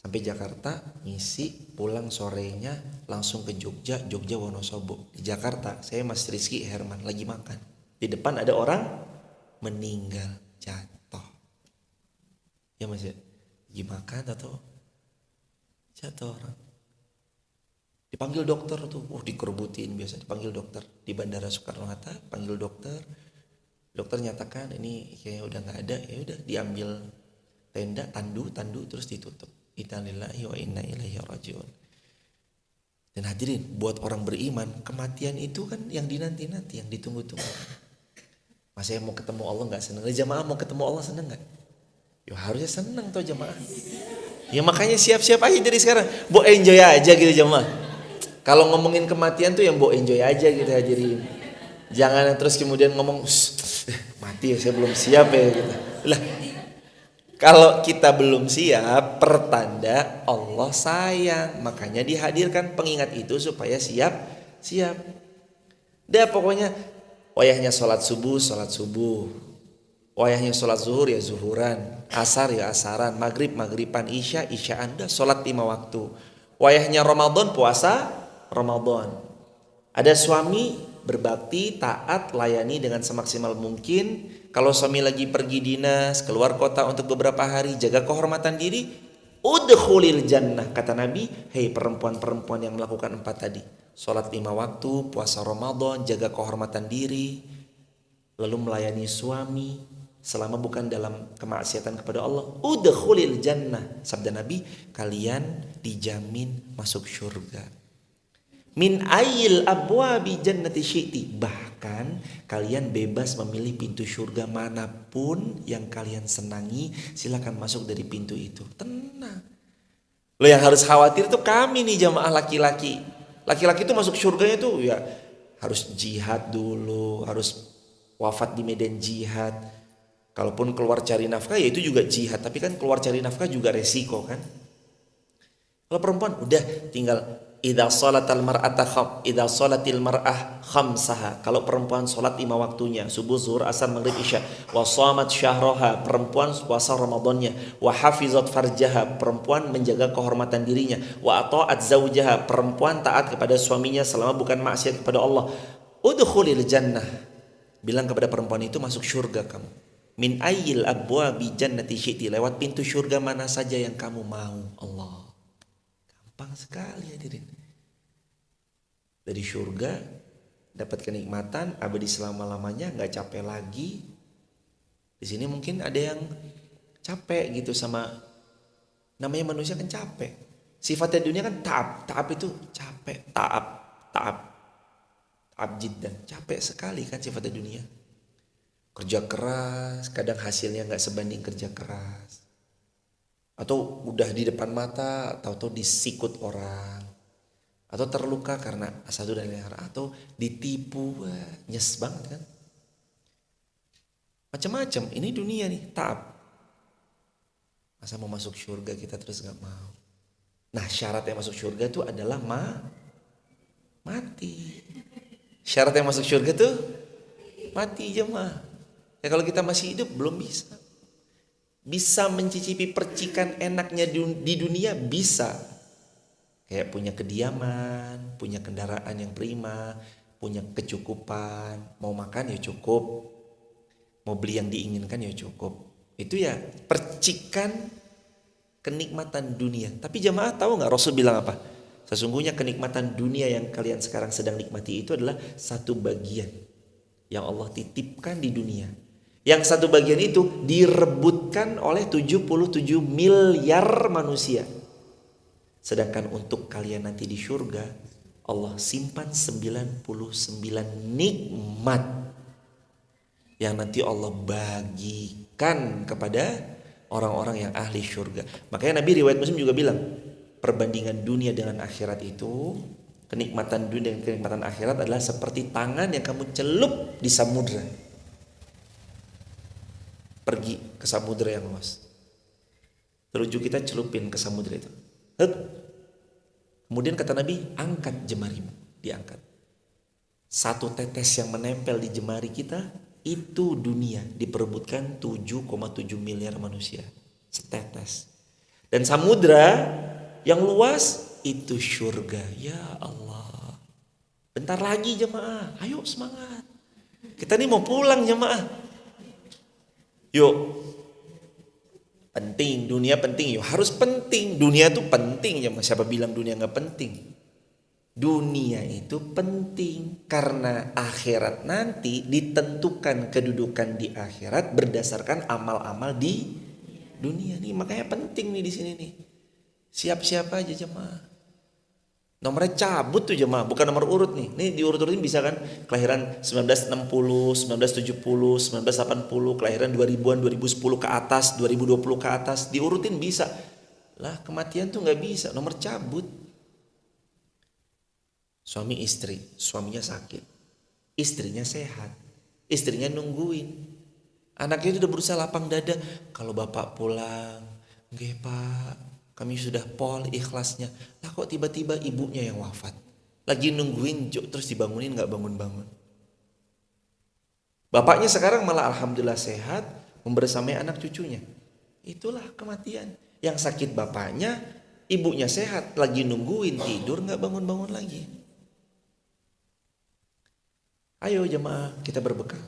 Sampai Jakarta ngisi, pulang sorenya langsung ke Jogja, Jogja Wonosobo. Di Jakarta saya Mas Rizky Herman lagi makan. Di depan ada orang meninggal jatuh. Ya Mas ya, lagi makan atau jatuh orang. Dipanggil dokter tuh, dikerbutin biasa dipanggil dokter. Di Bandara Soekarno-Hatta panggil dokter. Dokter nyatakan ini kayaknya udah nggak ada, ya udah diambil tenda, tandu terus ditutup. Inna lillahi wa inna ilaihi rajiun. Dan hadirin, buat orang beriman, kematian itu kan yang dinanti-nanti, yang ditunggu-tunggu. Masa yang mau ketemu Allah nggak seneng? Jamaah mau ketemu Allah seneng nggak? Ya harusnya seneng tuh jamaah. Ya makanya siap-siap aja dari sekarang. Bo enjoy aja gitu jamaah. Kalau ngomongin kematian tuh yang bo enjoy aja gitu hadirin. Jangan terus kemudian ngomong mati ya, saya belum siap ya gitu. Lah, kalau kita belum siap, pertanda Allah sayang. Makanya dihadirkan pengingat itu supaya siap. Dah pokoknya wayahnya sholat subuh, wayahnya sholat zuhur ya zuhuran, asar ya asaran, maghriban, isyaan, dah sholat 5 waktu. Wayahnya Ramadan, puasa Ramadan. Ada suami berbakti, taat, layani dengan semaksimal mungkin. Kalau suami lagi pergi dinas, keluar kota untuk beberapa hari, jaga kehormatan diri. Udkhulil jannah, kata Nabi. Hei perempuan-perempuan yang melakukan 4 tadi, sholat 5 waktu, puasa Ramadan, jaga kehormatan diri, lalu melayani suami selama bukan dalam kemaksiatan kepada Allah. Udkhulil jannah, sabda Nabi, kalian dijamin masuk surga. Min ayil abwabi jannati syi'ti, bahkan kalian bebas memilih pintu surga manapun yang kalian senangi, silakan masuk dari pintu itu. Tenang. Lo yang harus khawatir tuh kami nih jamaah laki-laki. Laki-laki tuh masuk surganya tuh ya harus jihad dulu, harus wafat di medan jihad. Kalaupun keluar cari nafkah ya itu juga jihad, tapi kan keluar cari nafkah juga resiko kan. Kalau perempuan udah tinggal idza shalatil mar'ah khamsaha. Kalau perempuan salat 5 waktunya, subuh, zuhur, asar, maghrib, isya. Wa shamat syahraha, perempuan puasa Ramadannya. Wa hafizat farjaha, perempuan menjaga kehormatan dirinya. Wa ata'at zaujaha, perempuan taat kepada suaminya selama bukan maksiat kepada Allah. Udkhulil jannah, bilang kepada perempuan itu masuk surga kamu. Min ayyil abwabi jannati syi'ti, lewat pintu surga mana saja yang kamu mau. Allah, gampang sekali hadirin. Dari surga dapat kenikmatan abadi selama-lamanya, nggak capek lagi. Di sini mungkin ada yang capek gitu sama, namanya manusia kan capek. Sifatnya dunia kan taab itu capek, taab jiddan, capek sekali kan sifatnya dunia. Kerja keras, kadang hasilnya nggak sebanding kerja keras. Atau udah di depan mata, atau disikut orang, atau terluka karena satu dan lain, atau ditipu, nyes banget kan. Macam-macam, ini dunia nih, taab. Masa mau masuk surga kita terus gak mau. Nah syaratnya masuk surga itu adalah mati. Syaratnya masuk surga tuh mati jemaah. Ya kalau kita masih hidup belum bisa. Bisa mencicipi percikan enaknya di dunia bisa. Kayak punya kediaman, punya kendaraan yang prima, punya kecukupan, mau makan ya cukup, mau beli yang diinginkan ya cukup. Itu ya percikan kenikmatan dunia. Tapi jamaah tahu nggak Rasul bilang apa? Sesungguhnya kenikmatan dunia yang kalian sekarang sedang nikmati itu adalah satu bagian yang Allah titipkan di dunia. Yang satu bagian itu direbutkan oleh 77 miliar manusia. Sedangkan untuk kalian nanti di surga, Allah simpan 99 nikmat yang nanti Allah bagikan kepada orang-orang yang ahli surga. Makanya Nabi riwayat Muslim juga bilang, perbandingan dunia dengan akhirat itu, kenikmatan dunia dan kenikmatan akhirat adalah seperti tangan yang kamu celup di samudra. Pergi ke samudra yang luas, teluju kita celupin ke samudra itu. Kemudian kata Nabi, angkat jemarimu, diangkat. Satu tetes yang menempel di jemari kita, itu dunia diperebutkan 7,7 miliar manusia. Setetes. Dan samudra yang luas itu surga. Ya Allah. Bentar lagi jemaah. Ayo semangat. Kita nih mau pulang jemaah. Yuk. Penting, dunia penting. Yuk harus penting. Dunia itu penting jemaah. Siapa bilang dunia gak penting? Dunia itu penting karena akhirat nanti ditentukan kedudukan di akhirat berdasarkan amal-amal di dunia nih. Makanya penting nih di sini nih. Siap-siap aja jemaah. Nomornya cabut tuh jemaah, bukan nomor urut nih. Nih diurut-urutin bisa kan? Kelahiran 1960, 1970, 1980, kelahiran 2000-an, 2010 ke atas, 2020 ke atas, diurutin bisa. Lah kematian tuh nggak bisa, nomor cabut. Suami istri, suaminya sakit, istrinya sehat, istrinya nungguin. Anaknya itu udah berusaha lapang dada. Kalau bapak pulang, nggih pak, kami sudah pol ikhlasnya. Lah kok tiba-tiba ibunya yang wafat. Lagi nungguin terus dibangunin gak bangun-bangun. Bapaknya sekarang malah alhamdulillah sehat, membersamai anak cucunya. Itulah kematian. Yang sakit bapaknya, ibunya sehat, lagi nungguin tidur gak bangun-bangun lagi. Ayo jemaah kita berbekal.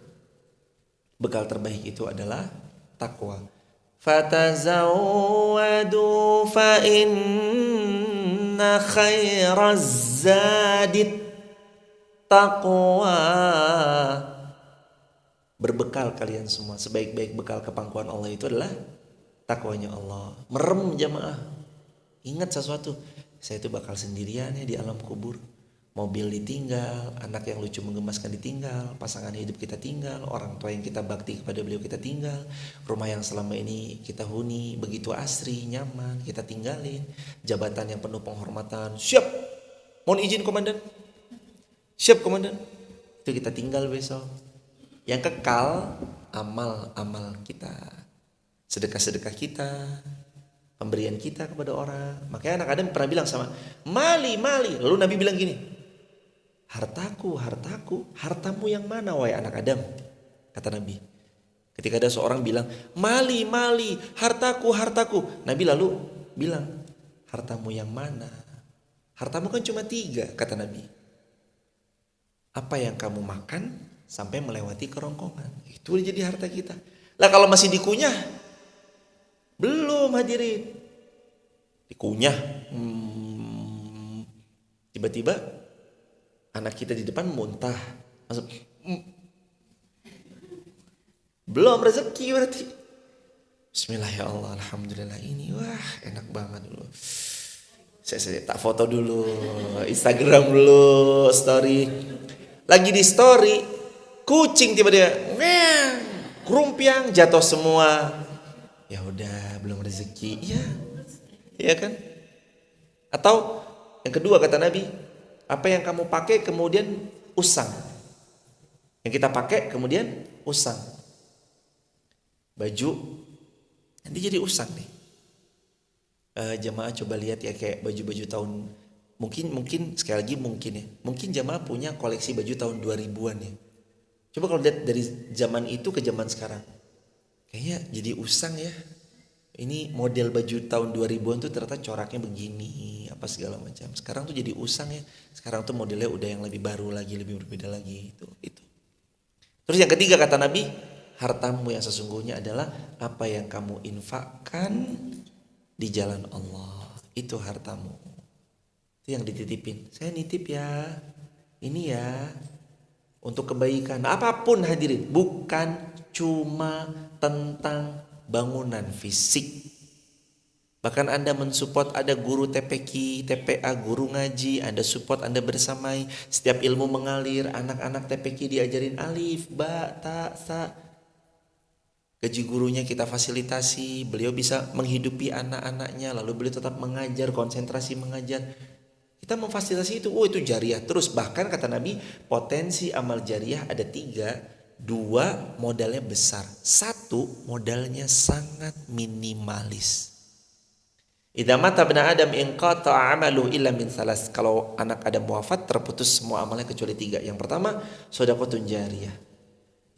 Bekal terbaik itu adalah takwa. Fatazawwadu fa inna khairaz zadit taqwa. Berbekal kalian semua, sebaik-baik bekal ke pangkuan Allah itu adalah takwanya Allah. Merem jamaah. Ingat sesuatu, saya itu bakal sendirian ya di alam kubur. Mobil ditinggal, anak yang lucu menggemaskan ditinggal, pasangan hidup kita tinggal, orang tua yang kita bakti kepada beliau kita tinggal, rumah yang selama ini kita huni begitu asri, nyaman, kita tinggalin, jabatan yang penuh penghormatan, siap, mohon izin komandan, siap komandan, itu kita tinggal besok. Yang kekal amal-amal kita, sedekah-sedekah kita, pemberian kita kepada orang. Makanya anak Adam pernah bilang sama Mali, lalu Nabi bilang gini, hartaku, hartamu yang mana wahai anak Adam? Kata Nabi. Ketika ada seorang bilang, Mali, hartaku. Nabi lalu bilang, hartamu yang mana? Hartamu kan cuma 3, kata Nabi. Apa yang kamu makan sampai melewati kerongkongan? Itu udah jadi harta kita. Lah kalau masih dikunyah, belum hadirin. Dikunyah. Tiba-tiba anak kita di depan muntah, langsung belum rezeki berarti. Bismillah ya Allah, alhamdulillah ini wah enak banget dulu. Saya tak foto dulu, Instagram dulu, story. Lagi di story, kucing tiba-tiba, kerumpiang jatuh semua. Ya udah belum rezeki, ya kan? Atau yang kedua kata Nabi, apa yang kamu pakai kemudian usang. Yang kita pakai kemudian usang. Baju nanti jadi usang nih. Jamaah coba lihat ya kayak baju-baju tahun mungkin sekali lagi mungkin ya. Mungkin jamaah punya koleksi baju tahun 2000-an ya. Coba kalau lihat dari zaman itu ke zaman sekarang. Kayaknya jadi usang ya. Ini model baju tahun 2000-an tuh ternyata coraknya begini, apa segala macam. Sekarang tuh jadi usang ya. Sekarang tuh modelnya udah yang lebih baru lagi, lebih berbeda lagi itu. Terus yang ketiga kata Nabi, hartamu yang sesungguhnya adalah apa yang kamu infakkan di jalan Allah. Itu hartamu. Itu yang dititipin. Saya nitip ya, ini ya, untuk kebaikan. Apapun hadirin, bukan cuma tentang bangunan fisik. Bahkan Anda mensupport ada guru TPQ, TPA, guru ngaji, Anda support, Anda bersamai, setiap ilmu mengalir, anak-anak TPQ diajarin alif, ba, ta, sa. Gaji gurunya kita fasilitasi, beliau bisa menghidupi anak-anaknya, lalu beliau tetap mengajar, konsentrasi mengajar. Kita memfasilitasi itu, itu jariah. Terus bahkan kata Nabi, potensi amal jariah ada 3, 2 modalnya besar, 1 modalnya sangat minimalis. Idza mata ibnu Adam inqata 'amaluhu illa min salas. Kalau anak Adam wafat, terputus semua amalnya kecuali 3. Yang pertama, shadaqatun jariyah.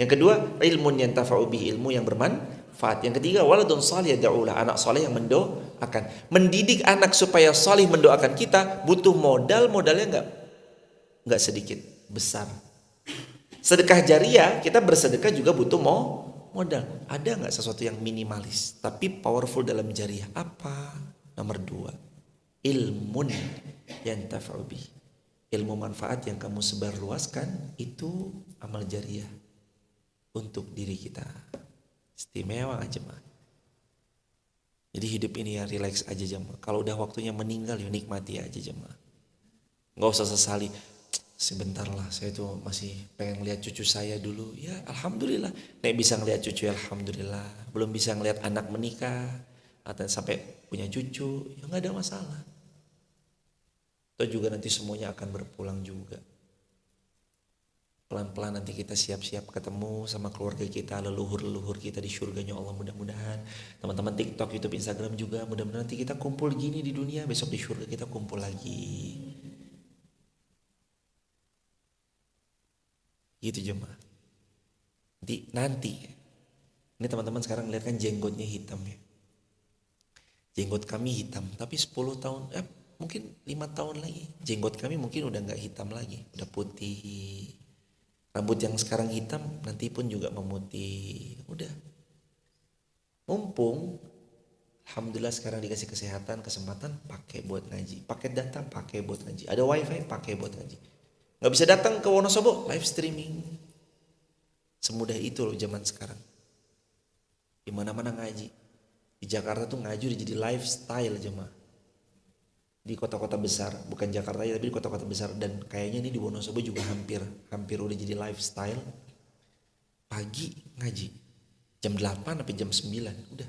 Yang kedua, ilmun yantafa'u bihi, ilmu yang bermanfaat. Yang ketiga, waladun shalih yad'ulah, anak saleh yang mendoakan. Mendidik anak supaya salih mendoakan kita butuh modalnya enggak sedikit, besar. Sedekah jariyah, kita bersedekah juga butuh modal. Ada enggak sesuatu yang minimalis tapi powerful dalam jariyah? Apa? Nomor 2, ilmun yantafa'u bihi, ilmu manfaat yang kamu sebarluaskan, itu amal jariyah untuk diri kita. Istimewa jemaah. Jadi hidup ini ya relax aja jemaah. Kalau udah waktunya meninggal ya nikmati aja jemaah. Nggak usah sesali, sebentar lah saya tuh masih pengen lihat cucu saya dulu. Ya alhamdulillah, nek bisa ngelihat cucu ya alhamdulillah. Belum bisa ngelihat anak menikah atau sampai punya cucu, ya nggak ada masalah. Atau juga nanti semuanya akan berpulang juga. Pelan-pelan nanti kita siap-siap ketemu sama keluarga kita, leluhur-leluhur kita di surganya Allah, mudah-mudahan. Teman-teman TikTok, YouTube, Instagram juga, mudah-mudahan nanti kita kumpul gini di dunia, besok di surga kita kumpul lagi. Gitu jemaah. Nanti ini teman-teman sekarang lihat kan jenggotnya hitam ya. Jenggot kami hitam, tapi 10 tahun, mungkin 5 tahun lagi jenggot kami mungkin udah gak hitam lagi, udah putih. Rambut yang sekarang hitam nanti pun juga memutih. Udah. Mumpung alhamdulillah sekarang dikasih kesehatan, kesempatan, pakai buat ngaji. Paket data pakai buat ngaji. Ada wifi pakai buat ngaji. Gak bisa datang ke Wonosobo, live streaming. Semudah itu loh zaman sekarang. Di mana-mana ngaji. Di Jakarta tuh ngaji udah jadi lifestyle jemaah. Di kota-kota besar, bukan Jakarta aja tapi di kota-kota besar, dan kayaknya ini di Wonosobo juga hampir udah jadi lifestyle. Pagi ngaji jam 8 sampai jam 9, udah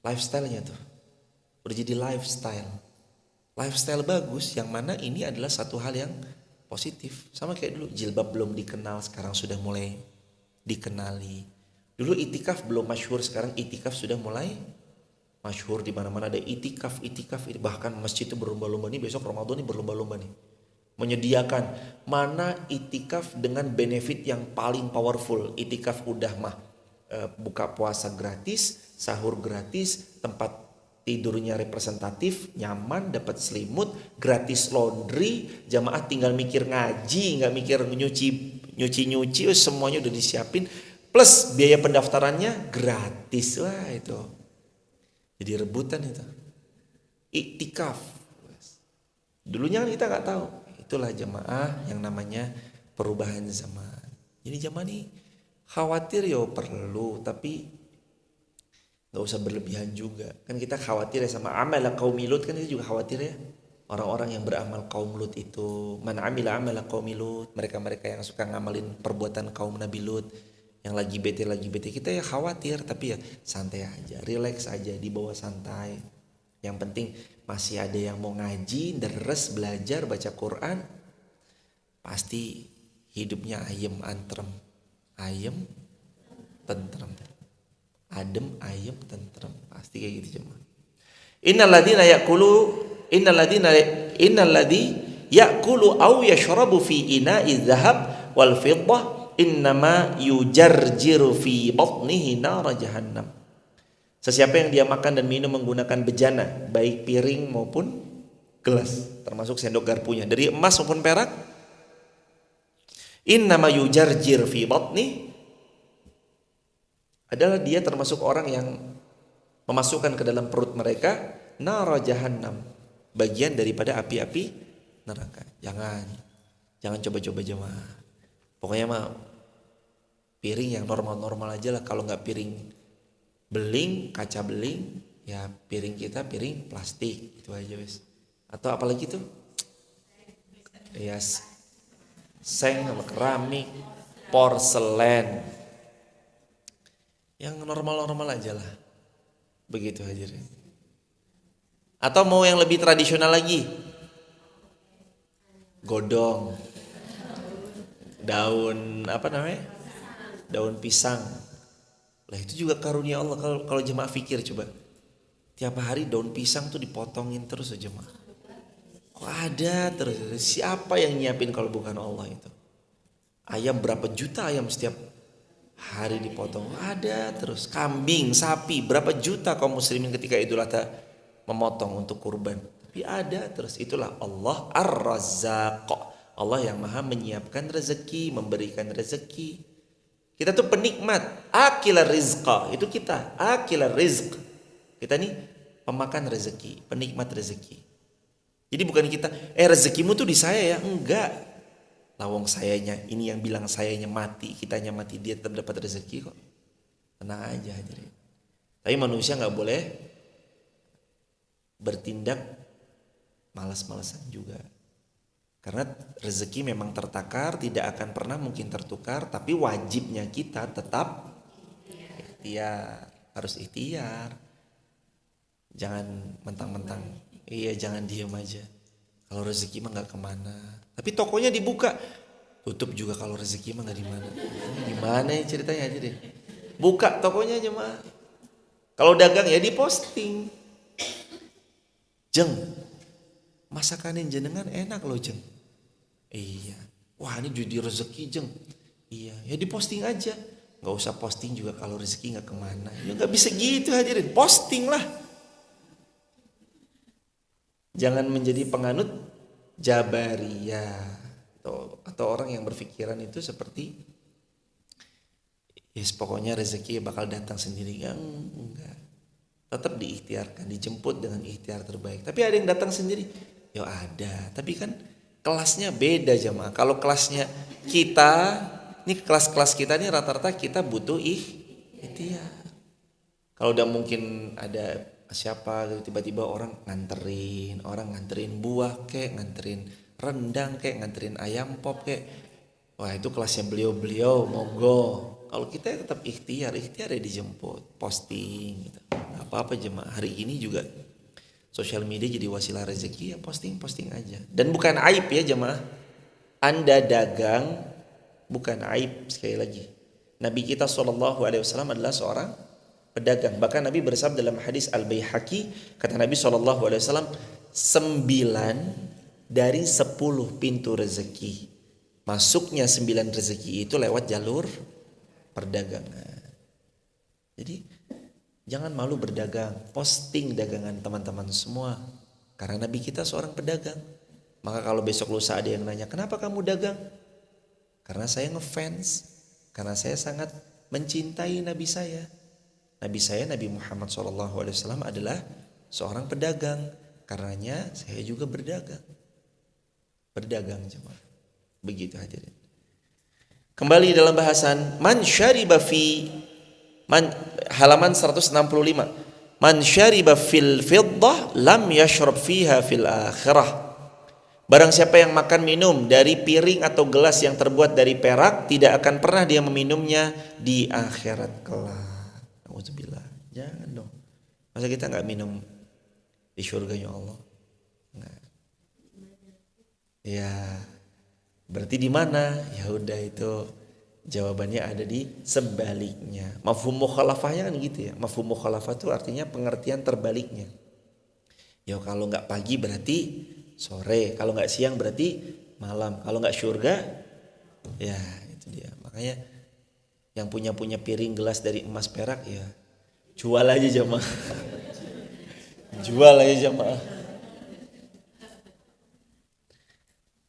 lifestyle-nya tuh. Udah jadi lifestyle. Lifestyle bagus yang mana ini adalah satu hal yang positif. Sama kayak dulu jilbab belum dikenal, sekarang sudah mulai dikenali. Dulu itikaf belum masyhur, sekarang itikaf sudah mulai masyhur, di mana-mana ada itikaf, bahkan masjid itu berlomba-lomba nih, besok Ramadan ini berlomba-lomba nih. Menyediakan mana itikaf dengan benefit yang paling powerful. Itikaf udah mah buka puasa gratis, sahur gratis, tempat tidurnya representatif, nyaman, dapat selimut, gratis laundry, jamaah tinggal mikir ngaji, nggak mikir nyuci, semuanya udah disiapin. Plus biaya pendaftarannya gratis, wah itu. Jadi rebutan itu. Iktikaf. Dulunya kan kita nggak tahu. Itulah jemaah yang namanya perubahan zaman. Jadi zaman ini khawatir ya perlu, tapi nggak usah berlebihan juga. Kan kita khawatir ya sama amala qaumi Lut, kan kita juga khawatir ya. Orang-orang yang beramal kaum Lut itu, man amila amala qaumi Lut, mereka-mereka yang suka ngamalin perbuatan kaum Nabi Lut, yang lagi bete kita ya khawatir, tapi ya santai aja, relax aja, dibawa santai. Yang penting masih ada yang mau ngaji, deres, belajar, baca Quran, pasti hidupnya ayem antrem, ayem tentrem, adem ayem tentrem, pasti kayak gitu jemaah. Innalladzi ya'kulu aw yashrabu fi ina'i dzahab wal fiddah innama yujarjiru fi batnihi nar jahannam. Sesiapa yang dia makan dan minum menggunakan bejana, baik piring maupun gelas, termasuk sendok garpunya, dari emas maupun perak, innama yujarjir fi batni, adalah dia termasuk orang yang memasukkan ke dalam perut mereka nar jahannam, bagian daripada api-api neraka. Jangan coba-coba jemaah. Pokoknya mah piring yang normal-normal aja lah. Kalau nggak piring beling, kaca beling, ya piring kita piring plastik itu aja wes. Atau apalagi tuh? Ya seng sama keramik, porselen. Yang normal-normal aja lah. Begitu hadirin. Atau mau yang lebih tradisional lagi? Godong. Daun apa namanya? Daun pisang. Lah itu juga karunia Allah. Kalau jemaah fikir coba. Tiap hari daun pisang tuh dipotongin terus aja jemaah. Kok ada terus? Siapa yang nyiapin kalau bukan Allah itu? Ayam berapa juta ayam setiap hari dipotong? Ada terus. Kambing, sapi berapa juta kaum muslimin ketika Idul Adha memotong untuk kurban. Tapi ada terus. Itulah Allah Ar-Razzaq. Allah yang maha menyiapkan rezeki, memberikan rezeki. Kita tuh penikmat, akilar rizqa, itu kita, akilar rizq. Kita nih pemakan rezeki, penikmat rezeki. Jadi bukan kita, rezekimu tuh di saya ya, enggak. Lawong sayanya, ini yang bilang sayanya mati, kitanya mati, dia tetap dapat rezeki kok. Tenang aja hadirin. Tapi manusia nggak boleh bertindak malas-malasan juga. Karena rezeki memang tertakar, tidak akan pernah mungkin tertukar, tapi wajibnya kita tetap ikhtiar, harus ikhtiar. Jangan mentang-mentang, jangan diem aja. Kalau rezeki mah nggak kemana. Tapi tokonya dibuka, tutup juga kalau rezeki mah nggak di mana. Gimana ya ceritanya aja deh. Buka tokonya aja mah. Kalau dagang ya diposting. Jeng, masakanin jenengan enak loh jeng. Iya, wah ini jadi rezeki jeng. Iya, ya diposting aja. Nggak usah posting juga kalau rezeki nggak kemana. Ya nggak bisa gitu hadirin, posting lah. Jangan menjadi penganut jabariyah atau orang yang berpikiran itu seperti yes pokoknya rezeki bakal datang sendiri. Enggak. Tetap diikhtiarkan, dijemput dengan ikhtiar terbaik. Tapi ada yang datang sendiri, ya ada. Tapi kan kelasnya beda jemaah. Kalau kelasnya kita, ini kelas-kelas kita ini rata-rata kita butuh ikhtiar. Kalau udah mungkin ada siapa gitu, tiba-tiba orang nganterin buah kek, nganterin rendang kek, nganterin ayam pop kek. Wah itu kelasnya beliau-beliau monggo. Kalau kita tetap ikhtiar ya dijemput, posting gitu. Gak apa-apa jemaah. Hari ini juga sosial media jadi wasilah rezeki, ya posting aja. Dan bukan aib ya jemaah. Anda dagang bukan aib, sekali lagi. Nabi kita SAW adalah seorang pedagang. Bahkan Nabi bersabda dalam hadis Al-Baihaqi, kata Nabi SAW, 9 dari 10 pintu rezeki. Masuknya 9 rezeki itu lewat jalur perdagangan. Jadi jangan malu berdagang, posting dagangan teman-teman semua. Karena Nabi kita seorang pedagang. Maka kalau besok lusa ada yang nanya, kenapa kamu dagang? Karena saya ngefans, karena saya sangat mencintai Nabi saya. Nabi saya, Nabi Muhammad SAW adalah seorang pedagang. Karenanya saya juga berdagang. Berdagang jemaah. Begitu hadirin. Kembali dalam bahasan halaman 165. Man syariba fil fiddah lam yashrab fiha fil akhirah. Barang siapa yang makan minum dari piring atau gelas yang terbuat dari perak, tidak akan pernah dia meminumnya di akhirat kelak. Auzubillah. Jangan dong. Masa kita enggak minum di surganya Allah? Enggak. Ya. Berarti di mana? Ya udah itu jawabannya ada di sebaliknya. Mafhum mukhalafahnya kan gitu ya. Mafhum mukhalafah itu artinya pengertian terbaliknya. Ya kalau nggak pagi berarti sore, kalau nggak siang berarti malam, kalau nggak surga, ya itu dia. Makanya yang punya piring gelas dari emas perak ya jual aja jamaah. Jual aja jamaah.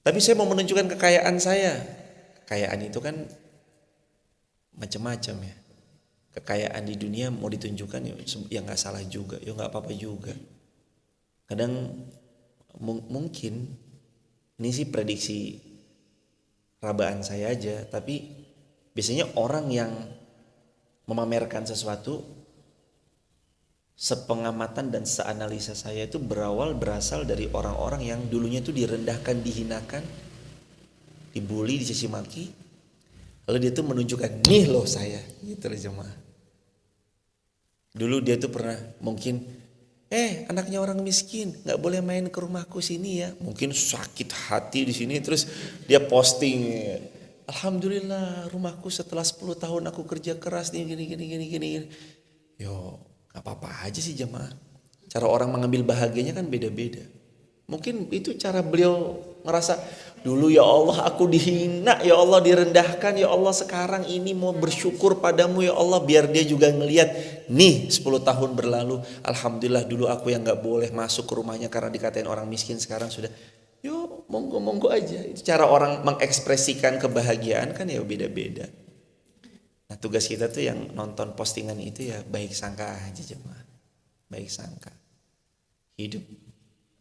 Tapi saya mau menunjukkan kekayaan saya. Kekayaan itu kan macam-macam ya. Kekayaan di dunia mau ditunjukkan ya nggak salah juga, ya nggak apa-apa juga. Kadang mungkin Ini sih prediksi rabaan saya aja, tapi biasanya orang yang memamerkan sesuatu, sepengamatan dan seanalisa saya itu berasal dari orang-orang yang dulunya itu direndahkan, dihinakan, dibully, dicaci maki, lalu dia tuh menunjukkan, nih loh saya, gitu loh jemaah. Dulu dia tuh pernah mungkin, anaknya orang miskin, nggak boleh main ke rumahku sini ya. Mungkin sakit hati di sini, terus dia posting, alhamdulillah rumahku setelah 10 tahun aku kerja keras nih gini. Yo, nggak apa-apa aja sih jemaah. Cara orang mengambil bahagianya kan beda-beda. Mungkin itu cara beliau ngerasa, dulu ya Allah aku dihina, ya Allah direndahkan, ya Allah sekarang ini mau bersyukur padamu ya Allah, biar dia juga ngelihat, nih 10 tahun berlalu, alhamdulillah dulu aku yang gak boleh masuk ke rumahnya karena dikatain orang miskin, sekarang sudah, yuk monggo aja. Itu cara orang mengekspresikan kebahagiaan kan ya beda-beda. Nah tugas kita tuh yang nonton postingan itu ya baik sangka aja jemaah, baik sangka. Hidup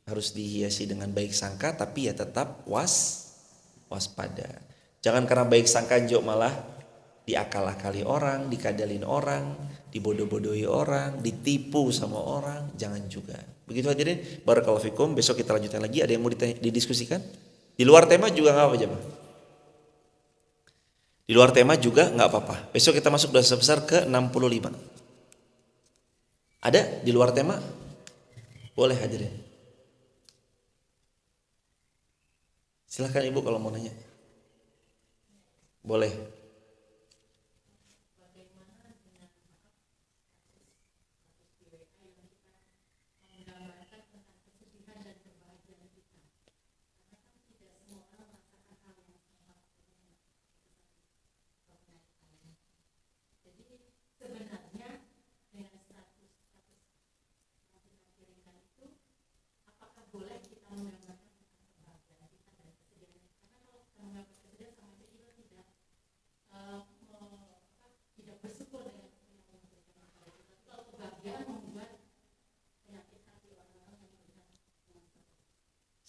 harus dihiasi dengan baik sangka, tapi ya tetap waspada. Jangan karena baik sangka jok malah diakal-akali orang, dikadalin orang, dibodoh-bodohi orang, ditipu sama orang, jangan juga. Begitu hadirin, barakallahu fikum. Besok kita lanjutkan lagi. Ada yang mau didiskusikan? Di luar tema juga nggak apa-apa jemaah. Di luar tema juga nggak apa-apa. Besok kita masuk dosa besar ke 65. Ada di luar tema? Boleh hadirin. Silahkan ibu kalau mau nanya. Boleh.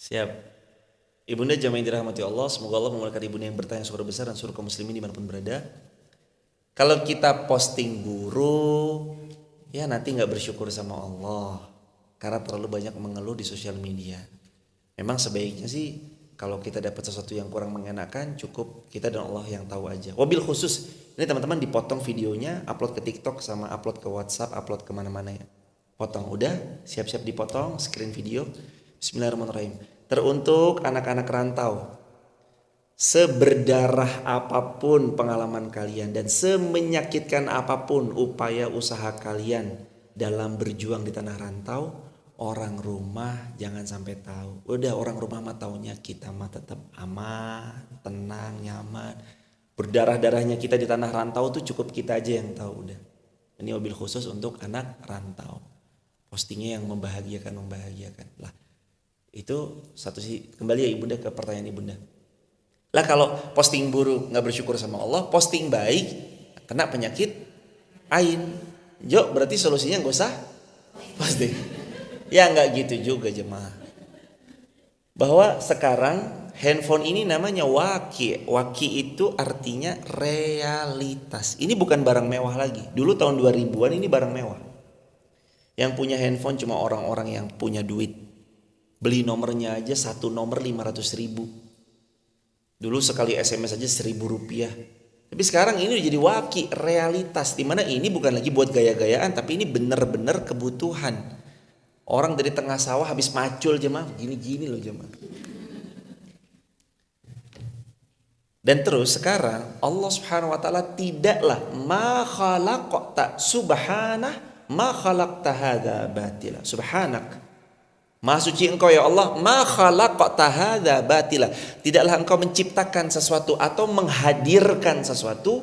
Siap. Ibunda jamaah yang dirahmati Allah, semoga Allah memberkati ibunda yang bertanya surga besar dan surga muslimin dimanapun berada. Kalau kita posting buruk, ya nanti nggak bersyukur sama Allah karena terlalu banyak mengeluh di sosial media. Memang sebaiknya sih kalau kita dapat sesuatu yang kurang mengenakan, cukup kita dan Allah yang tahu aja. Wabil khusus, ini teman-teman dipotong videonya, upload ke TikTok sama upload ke WhatsApp, upload kemana-mana ya. Potong, udah siap-siap dipotong, screen video. Bismillahirrahmanirrahim. Teruntuk anak-anak rantau, seberdarah apapun pengalaman kalian dan semenyakitkan apapun upaya usaha kalian dalam berjuang di tanah rantau, orang rumah jangan sampai tahu. Udah orang rumah mah taunya kita mah tetap aman, tenang, nyaman. Berdarah-darahnya kita di tanah rantau tuh cukup kita aja yang tahu udah. Ini wabil khusus untuk anak rantau. Postingnya yang membahagiakan lah. Itu satu sih. Kembali ya ibunda ke pertanyaan ibunda. Lah kalau posting buruk nggak bersyukur sama Allah, posting baik kena penyakit ain. Jo berarti solusinya nggak usah posting. Ya nggak gitu juga jemaah. Bahwa sekarang handphone ini namanya waki. Waki itu artinya realitas. Ini bukan barang mewah lagi. Dulu tahun 2000-an ini barang mewah. Yang punya handphone cuma orang-orang yang punya duit. Beli nomornya aja satu nomor 500.000. Dulu sekali SMS aja 1.000 rupiah. Tapi sekarang ini udah jadi waki, realitas. Dimana ini bukan lagi buat gaya-gayaan, tapi ini benar-benar kebutuhan. Orang dari tengah sawah habis macul jemaah, gini-gini loh jemaah. Dan terus sekarang Allah Subhanahu wa taala tidaklah ma khalaqta subhanah ma khalaqta hadza batila. Subhanak. Maha suci engkau ya Allah, ma khalaqta hadza batila. Tidaklah engkau menciptakan sesuatu atau menghadirkan sesuatu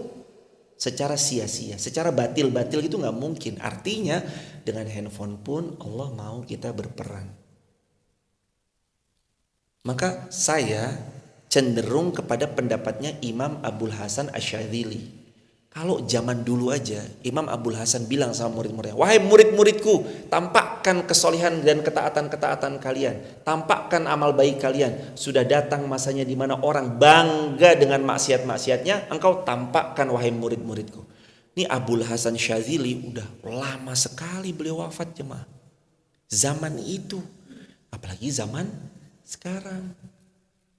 secara sia-sia, secara batil-batil itu nggak mungkin. Artinya dengan handphone pun Allah mau kita berperan. Maka saya cenderung kepada pendapatnya Imam Abul Hasan Asyadzili. Kalau zaman dulu aja Imam Abdul Hasan bilang sama murid-muridnya, wahai murid-muridku, tampakkan kesolehan dan ketaatan-ketaatan kalian, tampakkan amal baik kalian. Sudah datang masanya di mana orang bangga dengan maksiat-maksiatnya, engkau tampakkan wahai murid-muridku. Ini Abdul Hasan Syadzili udah lama sekali beliau wafat jemaah. Zaman itu, apalagi zaman sekarang.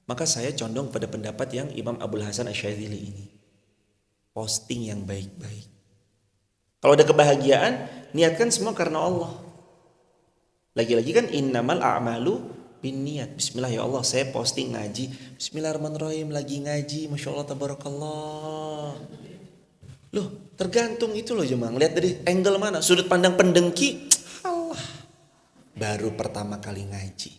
Maka saya condong pada pendapat yang Imam Abdul Hasan Asy-Syadzili ini. Posting yang baik-baik. Kalau ada kebahagiaan, niatkan semua karena Allah. Lagi-lagi kan innamal a'malu binniyat. Bismillah ya Allah, saya posting ngaji. Bismillahirrahmanirrahim, lagi ngaji. Masya Allah, tabarakallah. Loh, tergantung itu loh jemaah. Lihat dari angle mana, sudut pandang pendengki. Allah, baru pertama kali ngaji.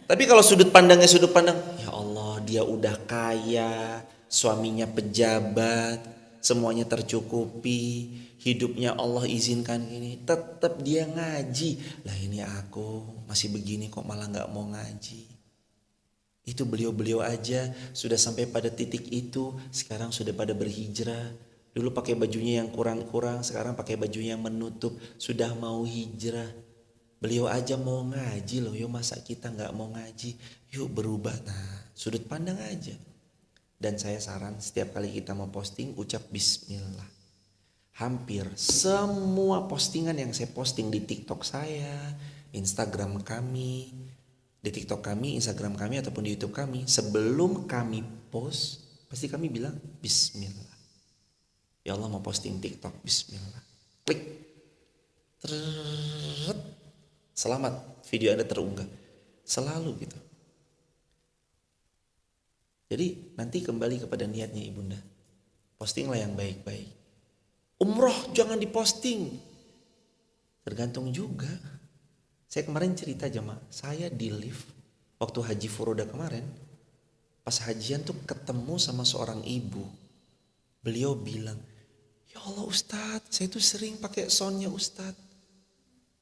Tapi kalau sudut pandangnya sudut pandang, ya Allah, dia udah kaya, suaminya pejabat, semuanya tercukupi, hidupnya Allah izinkan gini, tetap dia ngaji. Lah ini aku masih begini kok malah gak mau ngaji. Itu beliau-beliau aja sudah sampai pada titik itu, sekarang sudah pada berhijrah. Dulu pakai bajunya yang kurang-kurang, sekarang pakai bajunya yang menutup, sudah mau hijrah. Beliau aja mau ngaji loh, yuk masa kita gak mau ngaji? Yuk berubah. Nah, sudut pandang aja. Dan saya saran setiap kali kita mau posting ucap bismillah. Hampir semua postingan yang saya posting di TikTok saya, Instagram kami, di TikTok kami, Instagram kami ataupun di YouTube kami, sebelum kami post pasti kami bilang bismillah. Ya Allah mau posting TikTok, bismillah. Klik. Selamat, video Anda terunggah. Selalu gitu. Jadi nanti kembali kepada niatnya ibunda. Postinglah yang baik-baik. Umroh jangan diposting. Tergantung juga. Saya kemarin cerita jemaah, saya di lift waktu haji furoda kemarin. Pas hajian tuh ketemu sama seorang ibu. Beliau bilang, ya Allah Ustadz, saya tuh sering pakai soundnya Ustadz.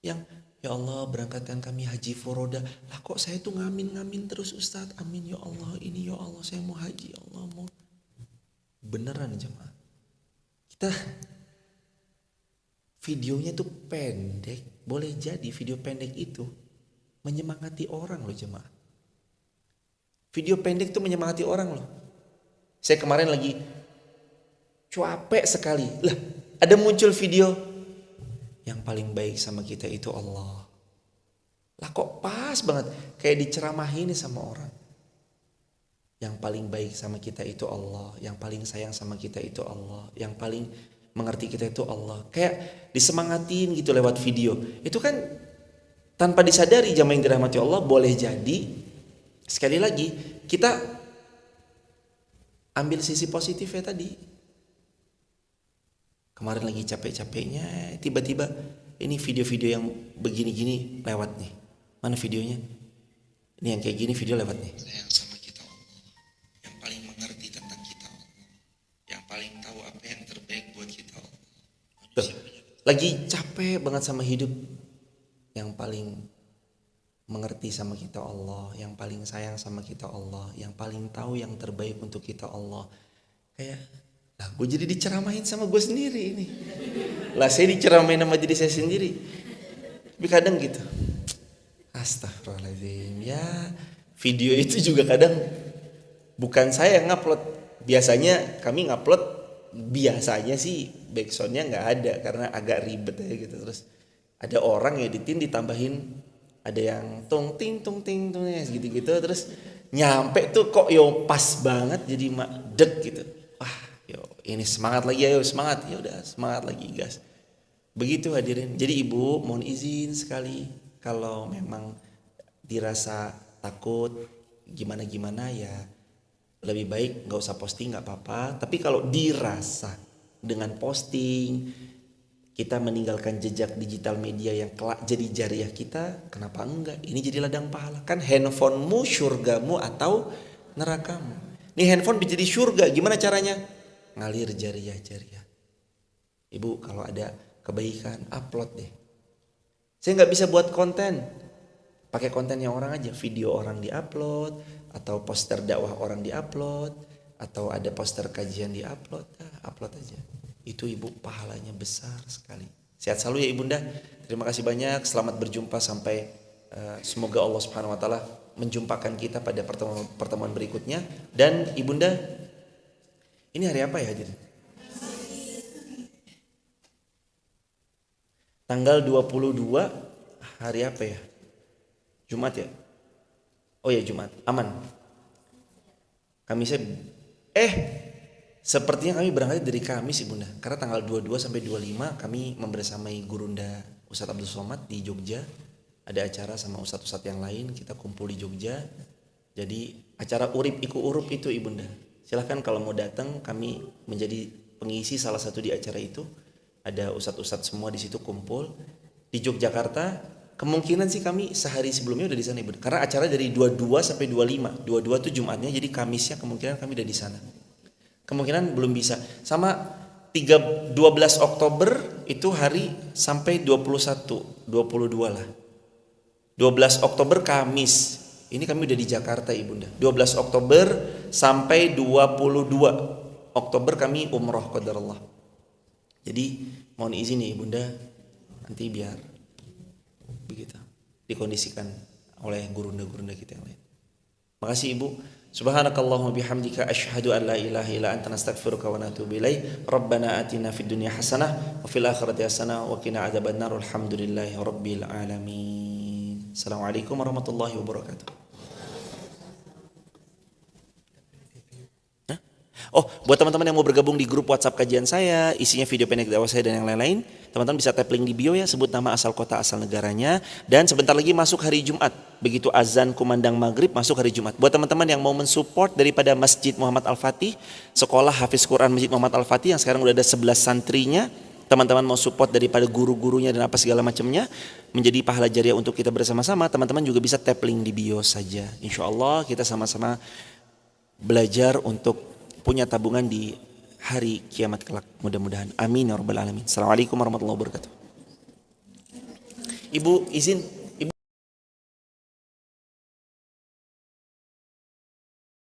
Yang ya Allah berangkatkan kami haji furoda. Lah kok saya tuh ngamin-ngamin terus Ustadz. Amin ya Allah, ini ya Allah saya mau haji, ya Allah mau. Beneran jemaah. Kita videonya tuh pendek. Boleh jadi video pendek itu menyemangati orang loh jemaah. Video pendek tuh menyemangati orang loh. Saya kemarin lagi capek sekali. Lah ada muncul video, yang paling baik sama kita itu Allah. Lah kok pas banget kayak diceramahin sama orang. Yang paling baik sama kita itu Allah, yang paling sayang sama kita itu Allah, yang paling mengerti kita itu Allah. Kayak disemangatin gitu lewat video. Itu kan tanpa disadari jamaah yang dirahmati Allah, boleh jadi sekali lagi kita ambil sisi positifnya tadi. Kemarin lagi capek-capeknya, tiba-tiba ini video-video yang begini-gini lewat nih. Mana videonya? Ini yang kayak gini video lewat nih. Sayang sama kita Allah, yang paling mengerti tentang kita Allah, yang paling tahu apa yang terbaik buat kita Allah. Lagi capek banget sama hidup, yang paling mengerti sama kita Allah, yang paling sayang sama kita Allah, yang paling tahu yang terbaik untuk kita Allah. Kayak lah gue jadi diceramahin sama gue sendiri ini. Lah saya diceramahin sama diri saya sendiri. Tapi kadang gitu, astagfirullahaladzim. Ya video itu juga kadang bukan saya yang ngupload. Biasanya kami ngupload, biasanya sih backsoundnya gak ada karena agak ribet aja gitu. Terus ada orang editin ditambahin, ada yang tung ting gitu-gitu. Terus nyampe tuh kok yo pas banget jadi dek gitu. Yo, ini semangat lagi ayo semangat. Ya udah semangat lagi guys. Begitu hadirin. Jadi ibu mohon izin sekali kalau memang dirasa takut gimana-gimana ya lebih baik nggak usah posting nggak apa-apa. Tapi kalau dirasa dengan posting kita meninggalkan jejak digital media yang kelak jadi jariah kita, kenapa enggak? Ini jadi ladang pahala. Kan handphonemu surgamu atau nerakamu. Nih handphone bisa jadi surga, gimana caranya? Ngalir jariah. Ibu kalau ada kebaikan upload deh. Saya nggak bisa buat konten, pakai kontennya orang aja, video orang diupload atau poster dakwah orang diupload atau ada poster kajian di upload, upload aja. Itu ibu pahalanya besar sekali. Sehat selalu ya ibunda. Terima kasih banyak. Selamat berjumpa sampai semoga Allah Subhanahu Wa Taala menjumpakan kita pada pertemuan berikutnya. Dan ibunda, ini hari apa ya hadirin? Tanggal 22 hari apa ya? Jumat ya? Oh ya Jumat, aman. Kamisnya sepertinya kami berangkat dari Kamis ibunda. Karena tanggal 22 sampai 25 kami membersamai Gurunda Ustadz Abdul Somad di Jogja. Ada acara sama ustadz-ustadz yang lain, kita kumpul di Jogja. Jadi acara urip iku urup itu ibunda. Silahkan kalau mau datang, kami menjadi pengisi salah satu di acara itu. Ada ustadz-ustadz semua di situ kumpul di Yogyakarta. Kemungkinan sih kami sehari sebelumnya udah di sana ibunda. Karena acara dari 22 sampai 25. 22 itu Jumatnya, jadi Kamisnya kemungkinan kami udah di sana. Kemungkinan belum bisa. Sama 12 Oktober itu hari sampai 21, 22 lah. 12 Oktober Kamis. Ini kami udah di Jakarta ibunda. 12 Oktober sampai 22 Oktober kami umroh qadarullah. Jadi mohon izin ya ibunda, nanti biar begitu dikondisikan oleh gurunda-gurunda kita yang lain. Makasih ibu. Subhanakallahumma bihamdika asyhadu an la ilaha illa anta nastaghfiruka wa natubu ilaik. Rabbana atina fid dunya hasanah wa fil akhirati hasanah wa qina adzabannar. Alhamdulillahi rabbil alamin. Assalamualaikum warahmatullahi wabarakatuh. Oh, buat teman-teman yang mau bergabung di grup WhatsApp kajian saya, isinya video pendek dakwah saya dan yang lain-lain, teman-teman bisa tap link di bio ya, sebut nama, asal kota, asal negaranya, dan sebentar lagi masuk hari Jumat. Begitu azan kumandang maghrib masuk hari Jumat. Buat teman-teman yang mau mensupport daripada Masjid Muhammad Al-Fatih, sekolah Hafiz Quran Masjid Muhammad Al-Fatih yang sekarang udah ada 11 santrinya, teman-teman mau support daripada guru-gurunya dan apa segala macamnya, menjadi pahala jariah untuk kita bersama-sama, teman-teman juga bisa tap link di bio saja. Insya Allah kita sama-sama belajar untuk punya tabungan di hari kiamat kelak, mudah-mudahan. Amin ya rabbal alamin. Assalamualaikum warahmatullahi wabarakatuh. Ibu izin